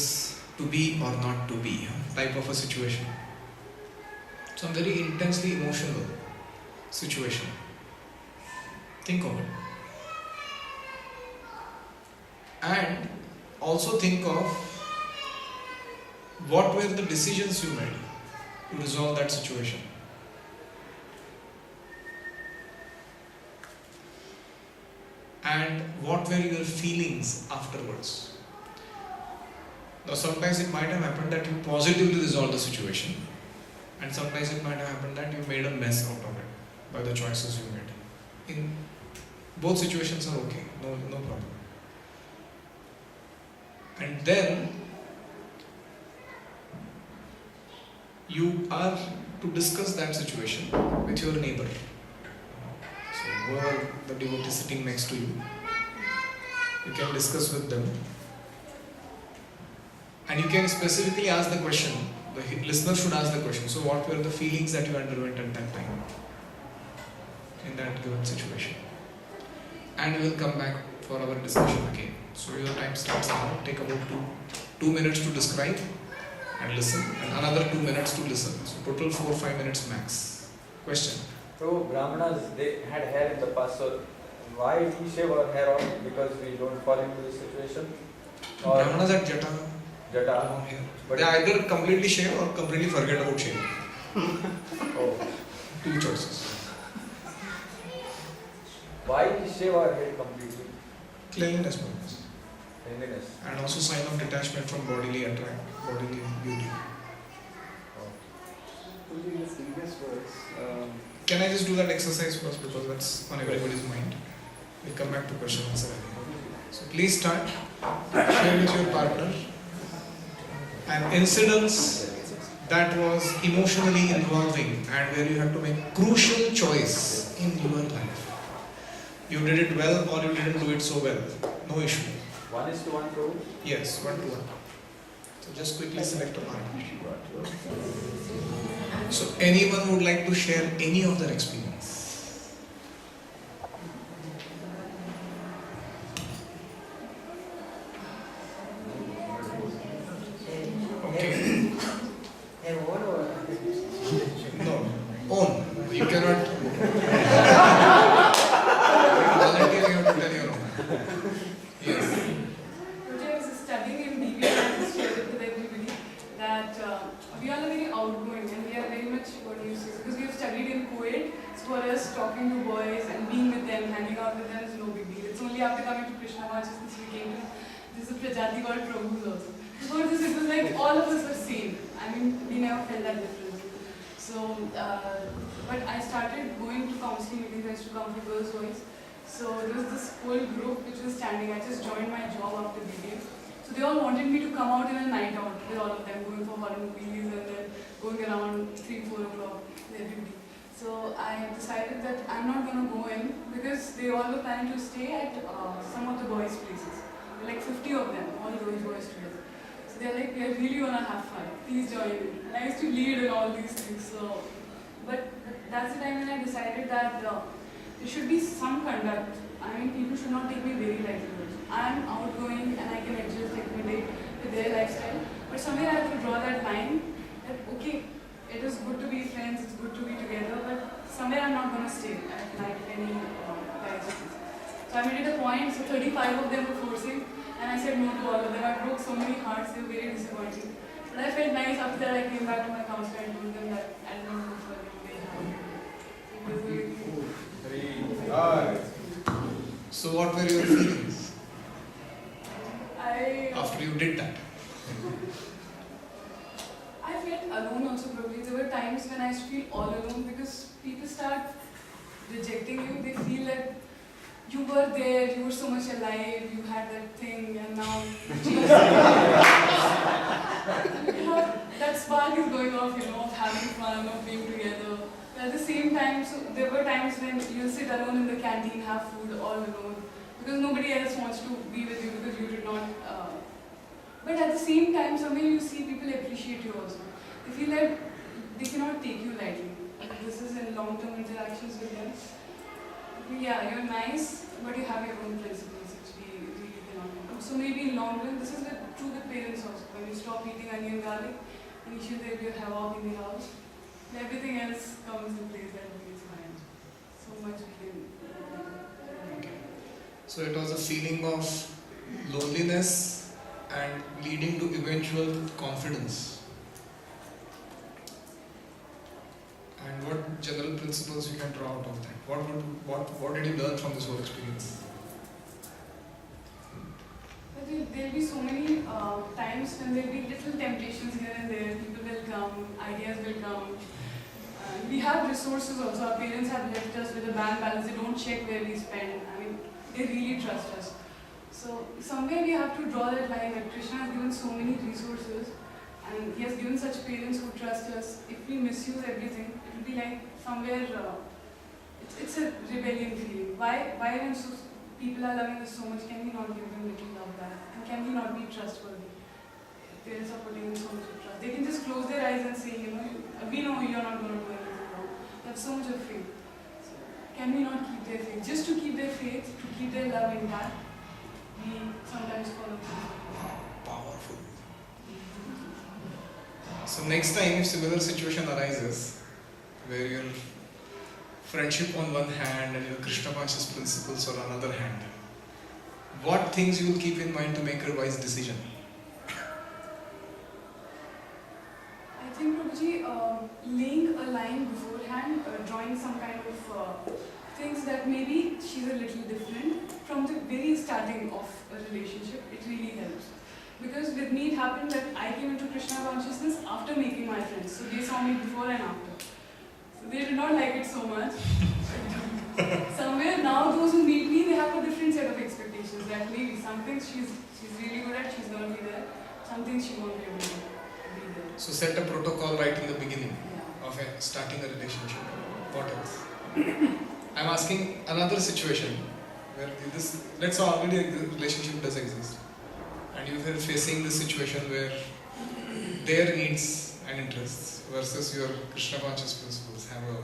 to be or not to be type of a situation. Some very intensely emotional situation. Think of it. And also think of what were the decisions you made to resolve that situation. And what were your feelings afterwards? Now sometimes it might have happened that you positively resolved the situation, and sometimes it might have happened that you made a mess out of it by the choices you made. In both situations are okay, no problem. And then you are to discuss that situation with your neighbor. So whoever the devotee sitting next to you, you can discuss with them. And you can specifically ask the question, the listener should ask the question, so what were the feelings that you underwent at that time in that given situation? And we will come back for our discussion again. So your time starts now. Take about 2 minutes to describe and listen, and another 2 minutes to listen. So total 4-5 minutes max. Question? So Brahmanas, they had hair in the past, so why we shave our hair off? Because we don't fall into this situation? Or Brahmanas at Jata. Jata. But they either completely shave or completely forget about shaving. Oh. 2 choices. Why we shave our head completely? Cleanliness purpose. Cleanliness. And also sign of detachment from bodily beauty. In the previous verse, Can I just do that exercise first, because that's on everybody's mind? We'll come back to question and answer. So please start. Share with your partner an incident that was emotionally involving and where you have to make crucial choice in your life. You did it well or you didn't do it so well. No issue. 1:1 Prabhu? Yes, 1-to-1. So just quickly select a partner. So anyone would like to share any of their experience? Okay. No, own. You cannot. Volunteer, you have to tell your own. Yes. Which I was studying in DB and I just shared it with everybody that we all are very outgoing and we are very much, what do you say, because we have studied in Kuwait, so for us talking to boys and being with them, hanging out with them is no big deal. It's only after coming to Krishna consciousness we came to this is Prajati called Prabhus also. Before this it was like all of us were same. I mean, we never felt that difference. So, but I started going to counseling meetings, I used to come for girls' voice. So there was this whole group which was standing. I just joined my job after BBA. So they all wanted me to come out in a night out with all of them, going for horror movies and then going around 3-4 o'clock with everybody. So I decided that I'm not going to go in because they all were planning to stay at some of the boys' places. There were like 50 of them, all those boys together. So they're like, we are really going to have fun. Please join in. And I used to lead in all these things. So, but that's the time when I decided that there should be some conduct. I mean, people should not take me very lightly. I'm out I made it a point, so 35 of them were forcing, and I said no to all of them. I broke so many hearts, they were very disappointing. But I felt nice after that. I came back to my counselor and told them that I don't know for them, they have. So what were your feelings I after you did that? felt alone also probably. There were times when I used to feel all alone because people start rejecting you. They feel that you were there, you were so much alive, you had that thing, and now that spark is going off, of having fun, of being together. But at the same time, so there were times when you'll sit alone in the canteen, have food all alone, because nobody else wants to be with you because you did not. But at the same time, somewhere you see people appreciate you also. They feel that they cannot take you lightly. This is in long-term interactions with them. Yeah, you're nice, but you have your own principles which we really cannot do. So maybe in long run, this is true with parents also. When you stop eating onion garlic, initially there will be a havoc in the house. And everything else comes in place, everything is fine. So much we can do. So it was a feeling of loneliness and leading to eventual confidence. And what general principles you can draw out of that? What did you learn from this whole experience? But there'll be so many times when there'll be little temptations here and there. People will come, ideas will come. We have resources also. Our parents have left us with a bank balance. They don't check where we spend. I mean, they really trust us. So somewhere we have to draw that line. That Krishna has given so many resources, and he has given such parents who trust us. If we misuse everything, it will be like somewhere. It's a rebellion feeling. Why when people are loving us so much, can we not give them little love back? And can we not be trustworthy? Parents are putting in so much of trust. They can just close their eyes and say, we know you're not going to do anything wrong. They have so much of faith. So, can we not keep their faith? Just to keep their faith, to keep their love intact, we sometimes follow through. Powerful. So next time if similar situation arises, where your friendship on one hand and your Krishna conscious principles on another hand, what things you will keep in mind to make a wise decision? I think, Prabhuji, laying a line beforehand, drawing some kind of things that maybe she's a little different from the very starting of a relationship, it really helps. Because with me it happened that I came into Krishna consciousness after making my friends. So they saw me before and after. So they did not like it so much. Somewhere now those who meet me, they have a different set of expectations. That maybe some things she's really good at, she's going to be there. Some things she won't be able to be there. So set a protocol right in the beginning of starting a relationship. What else? I'm asking another situation where let's say already a relationship does exist, and you are facing this situation where their needs and interests versus your Krishna conscious principles have a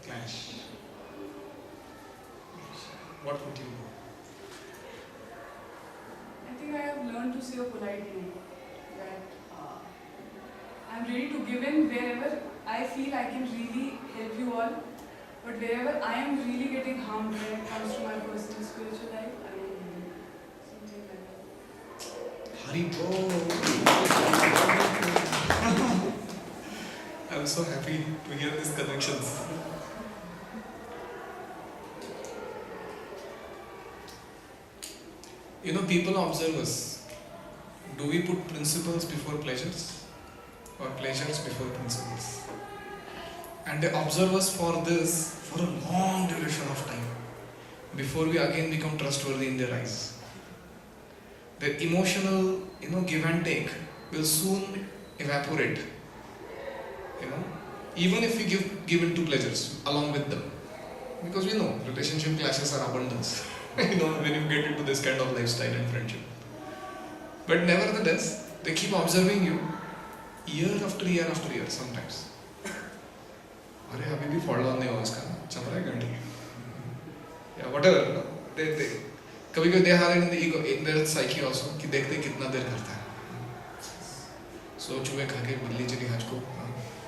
clash. What would you do? I think I have learned to say a polite no. That I'm ready to give in wherever I feel I can really help you all. But wherever I am really getting harmed when it comes to my personal spiritual life, I don't give in. Something like that. Hari Bol. I'm so happy to hear these connections. People observe us. Do we put principles before pleasures? Or pleasures before principles? And they observe us for this for a long duration of time before we again become trustworthy in their eyes. The emotional, give and take will soon evaporate. Even if we give in to pleasures along with them, because we know relationship clashes are abundance. When you get into this kind of lifestyle and friendship. But nevertheless, they keep observing you year after year after year sometimes. अरे अभी भी follow नहीं हुआ इसका चल रहा है घंटी या whatever they कभी they have in the ego in their psyche also कि देखते कितना देर करता है सो चूहे खा के बिल्ली चली हज को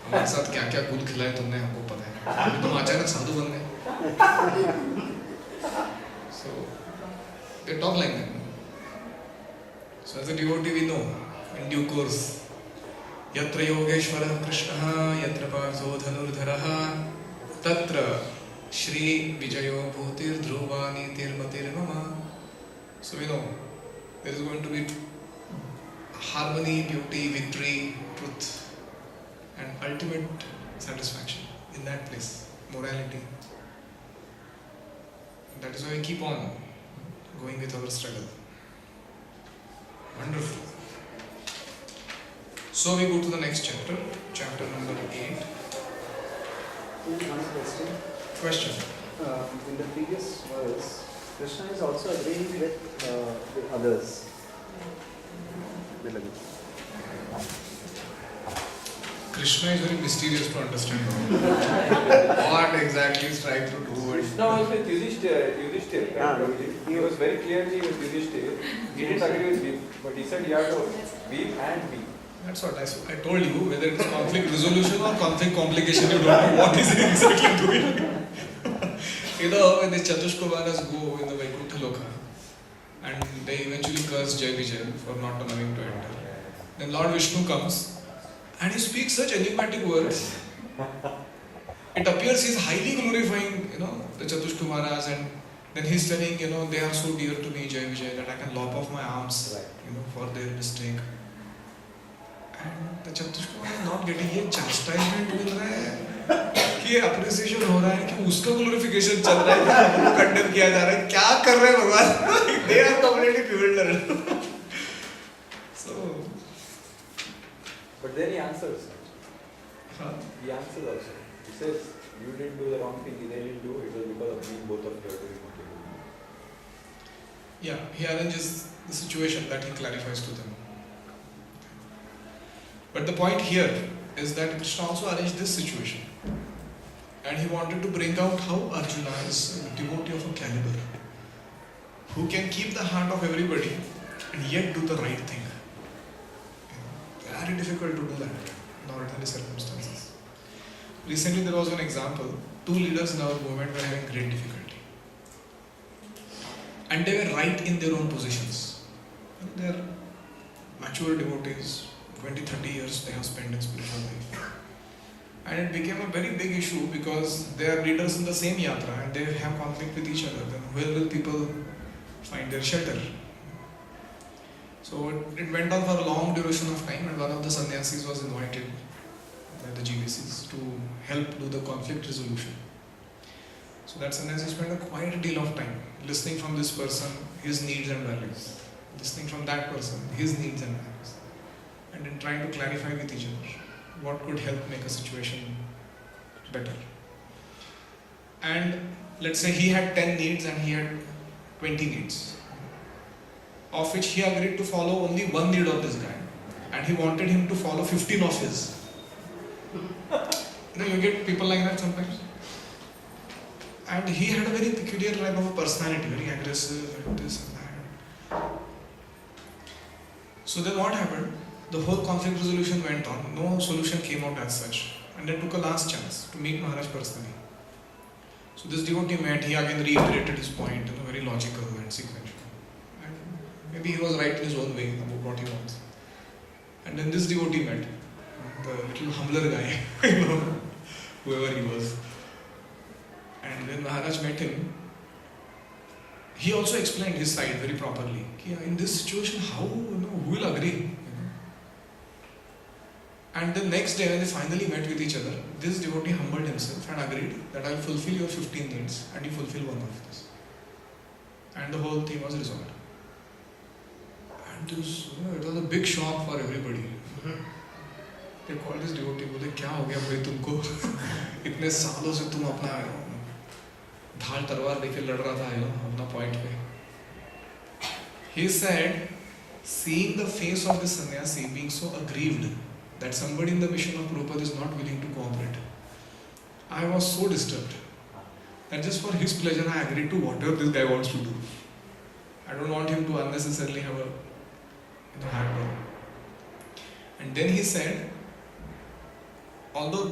हमारे साथ क्या क्या गुल खिलाए तुमने हमको पता है अभी तुम अचानक साधु बन गए So they talk like that. So as a devotee we know in due course, Yatra Yogeshwara Krishna, Yatra Partho Dhanurdharaha, Tatra Shri Vijayo Bhutir Dhruva Nitir Matir Mama. So we know there is going to be harmony, beauty, victory, truth, and ultimate satisfaction in that place, morality. That is why we keep on going with our struggle. Wonderful. So we go to the next chapter, chapter number 8. One question. Question. In the previous verse, Krishna is also agreeing with others. Krishna is very mysterious to understand. What exactly is trying to do? Krishna was with Yudhishthir. He was very clearly with Yudhishthir. He didn't agree with Bhim, but he said you have to Bhim and Bhim. That's what I told you, whether it is conflict resolution or conflict complication, you don't know what is he exactly doing. When the Chatushkovaras go in the Vaikuntha Loka and they eventually curse Jai Vijay for not allowing to enter. Then Lord Vishnu comes and he speaks such enigmatic words. It appears he is highly glorifying, the Chatushkumaras, and then he is telling, they are so dear to me, Jai Vijay, that I can lop off my arms, for their mistake. And the Chatushkumar is not getting ये chastisement मिल रहा है कि ये appreciation हो रहा है कि उसका glorification चल रहा है कि हमको condemn किया जा रहा है क्या कर रहे हैं भगवान they are completely bewildered. So but then he answers. Huh? He answers also. He says you didn't do the wrong thing, they didn't do it was because of me, both of you are doing what you do. Yeah, he arranges the situation that he clarifies to them. But the point here is that Krishna also arranged this situation. And he wanted to bring out how Arjuna is a devotee of a caliber, who can keep the heart of everybody and yet do the right thing. Very difficult to do that in ordinary circumstances. Recently there was an example, two leaders in our movement were having great difficulty. And they were right in their own positions. They are mature devotees, 20-30 years they have spent in spiritual life. And it became a very big issue because they are leaders in the same yatra and they have conflict with each other. Then where will people find their shelter? So it went on for a long duration of time, and one of the sannyasis was invited by the GBCs to help do the conflict resolution. So that sannyasi spent quite a deal of time listening from this person, his needs and values, listening from that person, his needs and values, and then trying to clarify with each other what could help make a situation better. And let's say he had 10 needs and he had 20 needs, of which he agreed to follow only one need of this guy, and he wanted him to follow 15 of his. You get people like that sometimes. And he had a very peculiar type of a personality, very aggressive and this and that. So then what happened? The whole conflict resolution went on. No solution came out as such. And they took a last chance to meet Maharaj personally. So this devotee met, he again reiterated his point, very logical and sequential. And maybe he was right in his own way about what he wants. And then this devotee met, the little humbler guy, whoever he was. And when Maharaj met him, he also explained his side very properly. In this situation, how, who will agree? And the next day when they finally met with each other, this devotee humbled himself and agreed that I will fulfill your 15 needs and you fulfill one of this. And the whole thing was resolved. And this, it was a big shock for everybody. They called this devotee, बोले क्या हो गया भाई तुमको इतने सालों से तुम अपना ढाल तलवार लेके लड़ रहा था अपना point पे. He said, seeing the face of the sannyasi being so aggrieved that somebody in the mission of Prabhupada is not willing to cooperate, I was so disturbed that just for his pleasure I agreed to whatever this guy wants to do. I don't want him to unnecessarily have a hard problem. And then he said, although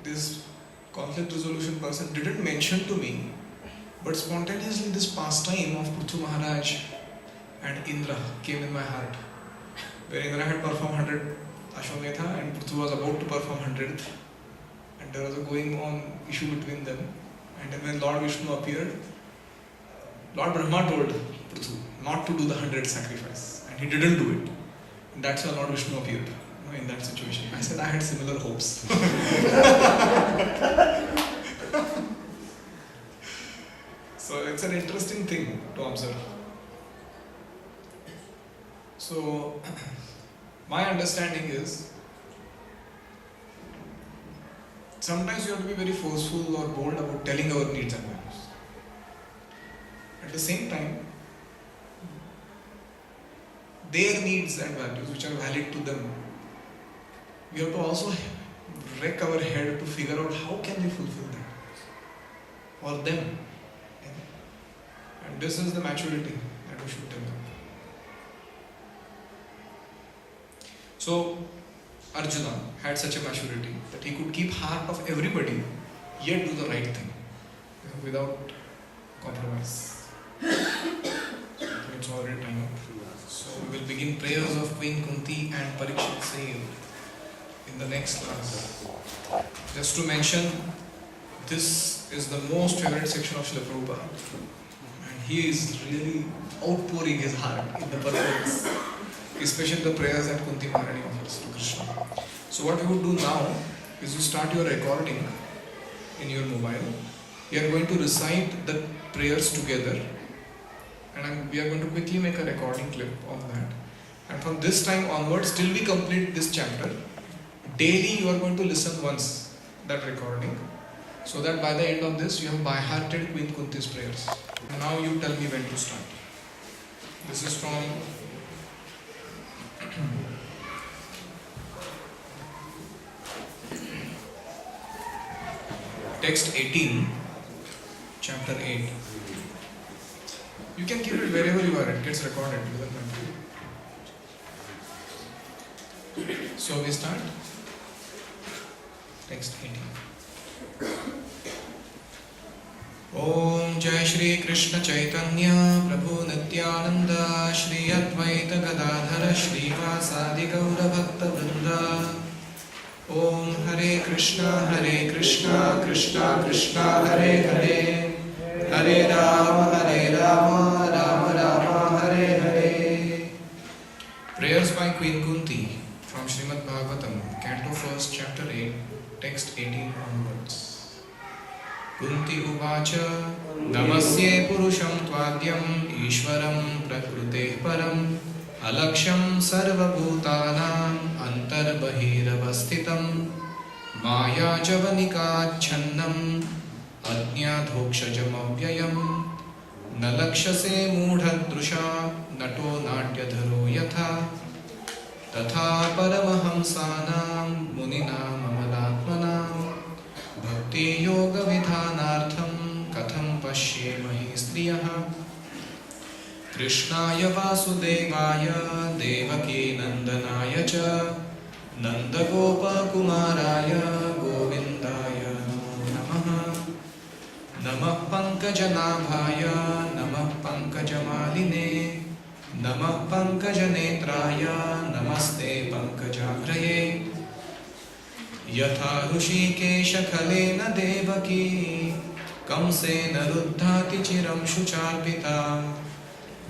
this conflict resolution person didn't mention to me But spontaneously this pastime of Pruthu Maharaj and Indra came in my heart. Where Indra had performed 100 Ashwametha and Pruthu was about to perform 100th. And there was a going on issue between them. And then when Lord Vishnu appeared, Lord Brahma told Pruthu not to do the 100th sacrifice. And he didn't do it. And that's why Lord Vishnu appeared in that situation. I said I had similar hopes. So it's an interesting thing to observe. So my understanding is sometimes you have to be very forceful or bold about telling our needs and values. At the same time, their needs and values which are valid to them, we have to also wreck our head to figure out how can we fulfill that for them. And this is the maturity that we should develop. So Arjuna had such a maturity that he could keep heart of everybody yet do the right thing without compromise. It's already time up. So we will begin prayers of Queen Kunti and Parikshit Sale in the next class. Just to mention, this is the most favorite section of Srila Prabhupada. And he is really outpouring his heart in the performance, especially the prayers that Kunti Maharani offers to Krishna. So what we would do now is you start your recording in your mobile. We are going to recite the prayers together. And we are going to quickly make a recording clip of that. And from this time onwards, till we complete this chapter, daily you are going to listen once that recording, so that by the end of this you have by-hearted Queen Kunti's prayers. And now you tell me when to start. This is from text 18, chapter 8. You can keep it wherever you are, it gets recorded. So we start. Text 18. Om Jai Shri Krishna Chaitanya Prabhu Nityananda Shri Advaita Gadadhara Shri Vasadi Gaura Bhakta Vrinda. Om Hare Krishna Krishna Krishna Hare Hare Hare Rama Rama Rama Hare Hare. Prayers by Queen Kunti from Srimad Bhagavatam, canto First, chapter 8, text 18 onwards. Kunti uvacha namasye purusham tvadyam ishwaram prakruteh param alaksham sarvabhutanam antarbahiravastitam maya javanikachannam अज्ञाधोक्षजमव्ययम् न लक्ष्यसे मूढदृशा नटो नाट्यधरो यथा तथा परमहंसानां मुनीनां अमलात्मनां भक्तियोगविधानार्थं कथं पश्येमहि स्त्रियः कृष्णाय वासुदेवाय देवकीनन्दनाय च नन्दगोपकुमाराय गोविन्दाय नमः पंकजनाभाय नमः पंकजमालिने नमः पंकजनेत्राय नमस्ते पंकजाग्रये यथा ऋषिकेशखलेन देवकी कंसेन रुद्धाति चिरं शुचार्पिता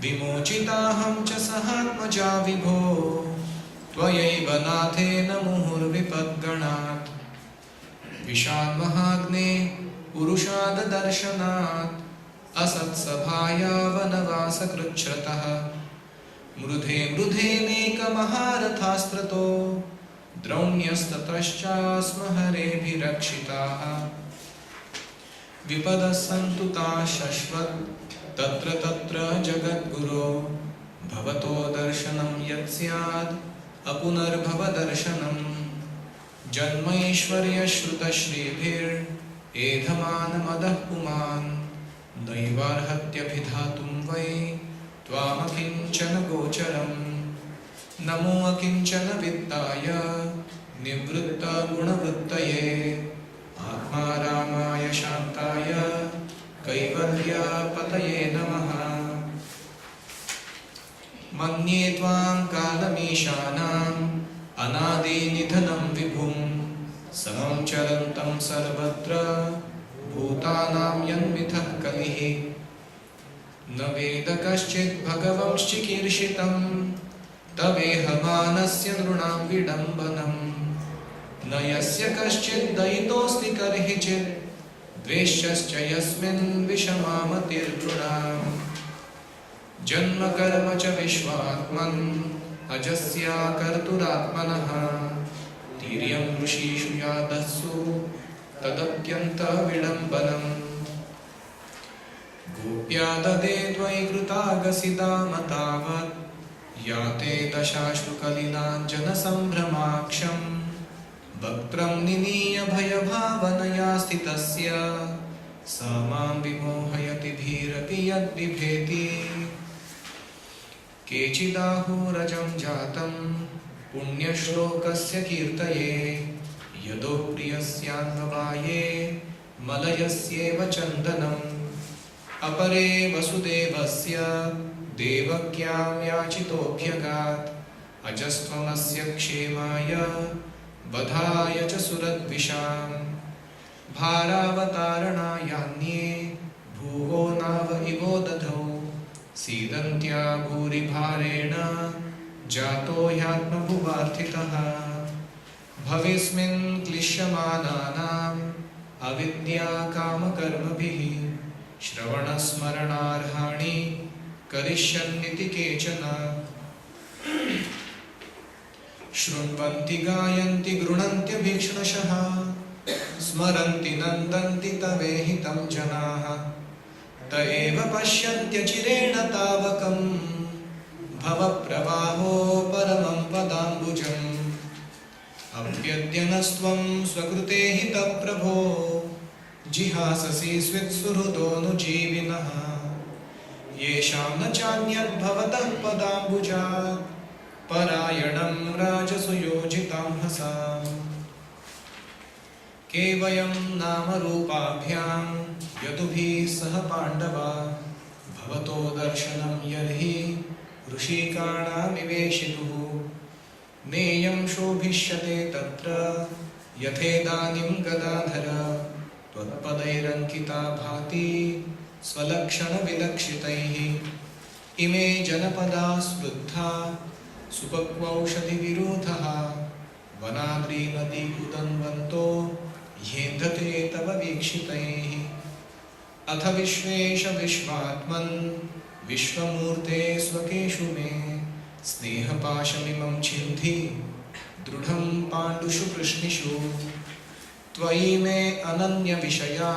विमोचिताहं च सहात्मजा विभो त्वयैव नाथेन मुहुर्विपद्गणात् विशालमहाग्ने पुरुषाद दर्शनात् असत्सभाया वनवासकृच्छ्रतः मृधेनेकमहारथास्त्रतो द्रौण्यस्ततश्चास्म हरेभिरक्षिताः विपदः सन्तु ताः शश्वत् तत्र तत्र जगद्गुरो भवतो दर्शनं यत् स्यात् अपुनर्भवदर्शनम् जन्मैश्वर्यश्रुतश्रीभिर्एधमानमदः पुमान् नैवार्हत्यभिधातुं वै त्वामकिञ्चन गोचरम् नमो अकिञ्चन वित्ताय निवृत्तगुणवृत्तये आत्मा रामाय शान्ताय कैवल्यापतये नमः। मन्ये त्वां कालमीशानाम् अनादिनिधनं विभुं समं चलन्तं सर्वत्र भूतानां यन्मिथः कलिः। न वेद कश्चित् भगवंश्चिकीर्षितं तवेह मानस्य नृणां विडम्बनम्। न यस्य कश्चित् दयितोऽस्ति कर्हिचित् द्वेष्यश्च यस्मिन् विषमामतिर्नृणाम्। जन्म कर्म च विश्वात्मन् अजस्या कर्तुरात्मनः तिर्यं ऋषीषु यादस्सु तदत्यन्तविडम्बनम्। गोप्या ददे त्वयि कृतागसिदामतावत् याते दशाश्रुकलिलाञ्जनसम्भ्रमाक्षम्। वक्त्रं निनीय भयभावनया स्थितस्य स मां विमोहयति धीरपि यद्बिभेति। केचिदाहुरजं जातं पुण्यश्लोकस्य कीर्तये यदो प्रियस्यान्ववाये मलयस्येव चन्दनम्। अपरे वसुदेवस्य देवक्यां याचितोऽभ्यगात् अजस्त्वमस्य क्षेमाय वधाय च सुरद्विषाम्। भारावतारणायान्ये भुवो नाव इवो दधौ सीदन्त्या भूरिभारेण जातो ह्यात्मभुवार्थितः। भवेस्मिन् क्लिश्यमानानाम् अविद्या कामकर्मभिः श्रवणस्मरणार्हाणि करिष्यन्निति केचन। शृण्वन्ति गायन्ति गृह्णन्त्यभीक्ष्णशः स्मरन्ति नन्दन्ति तवेहितं जनाः। त एव पश्यन्त्यचिरेण तावकं भवप्रवाहो परमं पदाम्बुजम्। अप्यद्यनस्त्वं स्वकृते हितप्रभो जिहाससि स्वित्सुहृदोऽनुजीविनः। येषां न चान्यद्भवतः पदाम्बुजात् परायणं राजसुयोजितां हसाम्। केवयं नामरूपाभ्यां यदुभिः सह पाण्डवा भवतो दर्शनं यर्हि ऋषिकाणामिवेशितुः। नेयं शोभिष्यते तत्र यथेदानीं गदाधर त्वत्पदैरङ्किता भाति स्वलक्षणविलक्षितैः। इमे जनपदा स्पृद्धा सुपक्वौषधिविरूधः वनाद्रिनदी उदन्वन्तो येन्दते तव वीक्षितैः। अथ विश्वेश विश्वात्मन् विश्वमूर्ते स्वकेषु मे स्नेहपाशमिमं छिन्धि दृढं पाण्डुषु कृष्णिषु। त्वयि मे अनन्यविषया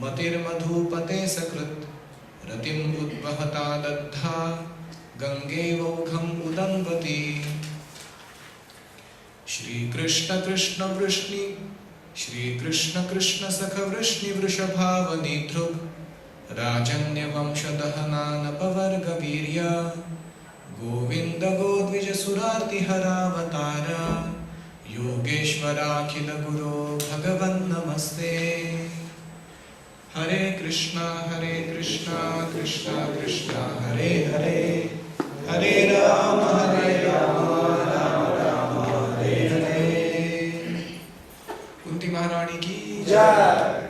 मतिर्मधुपते सकृत् रतिम् उद्वहता दग्धा गङ्गेवौघम् उदन्वती। श्रीकृष्ण कृष्ण वृष्णि श्रीकृष्ण कृष्ण सख वृष्णि वृषभावनिधृक् राजन्यवंशदहनानपवर्गवीर्य गोविन्द गोद्विजसुरार्तिहरावतार योगेश्वराखिल गुरो भगवन् नमस्ते। हरे कृष्णा कृष्णा कृष्णा हरे हरे हरे राम राम राम हरे हरे। कुंती महारानी की जय।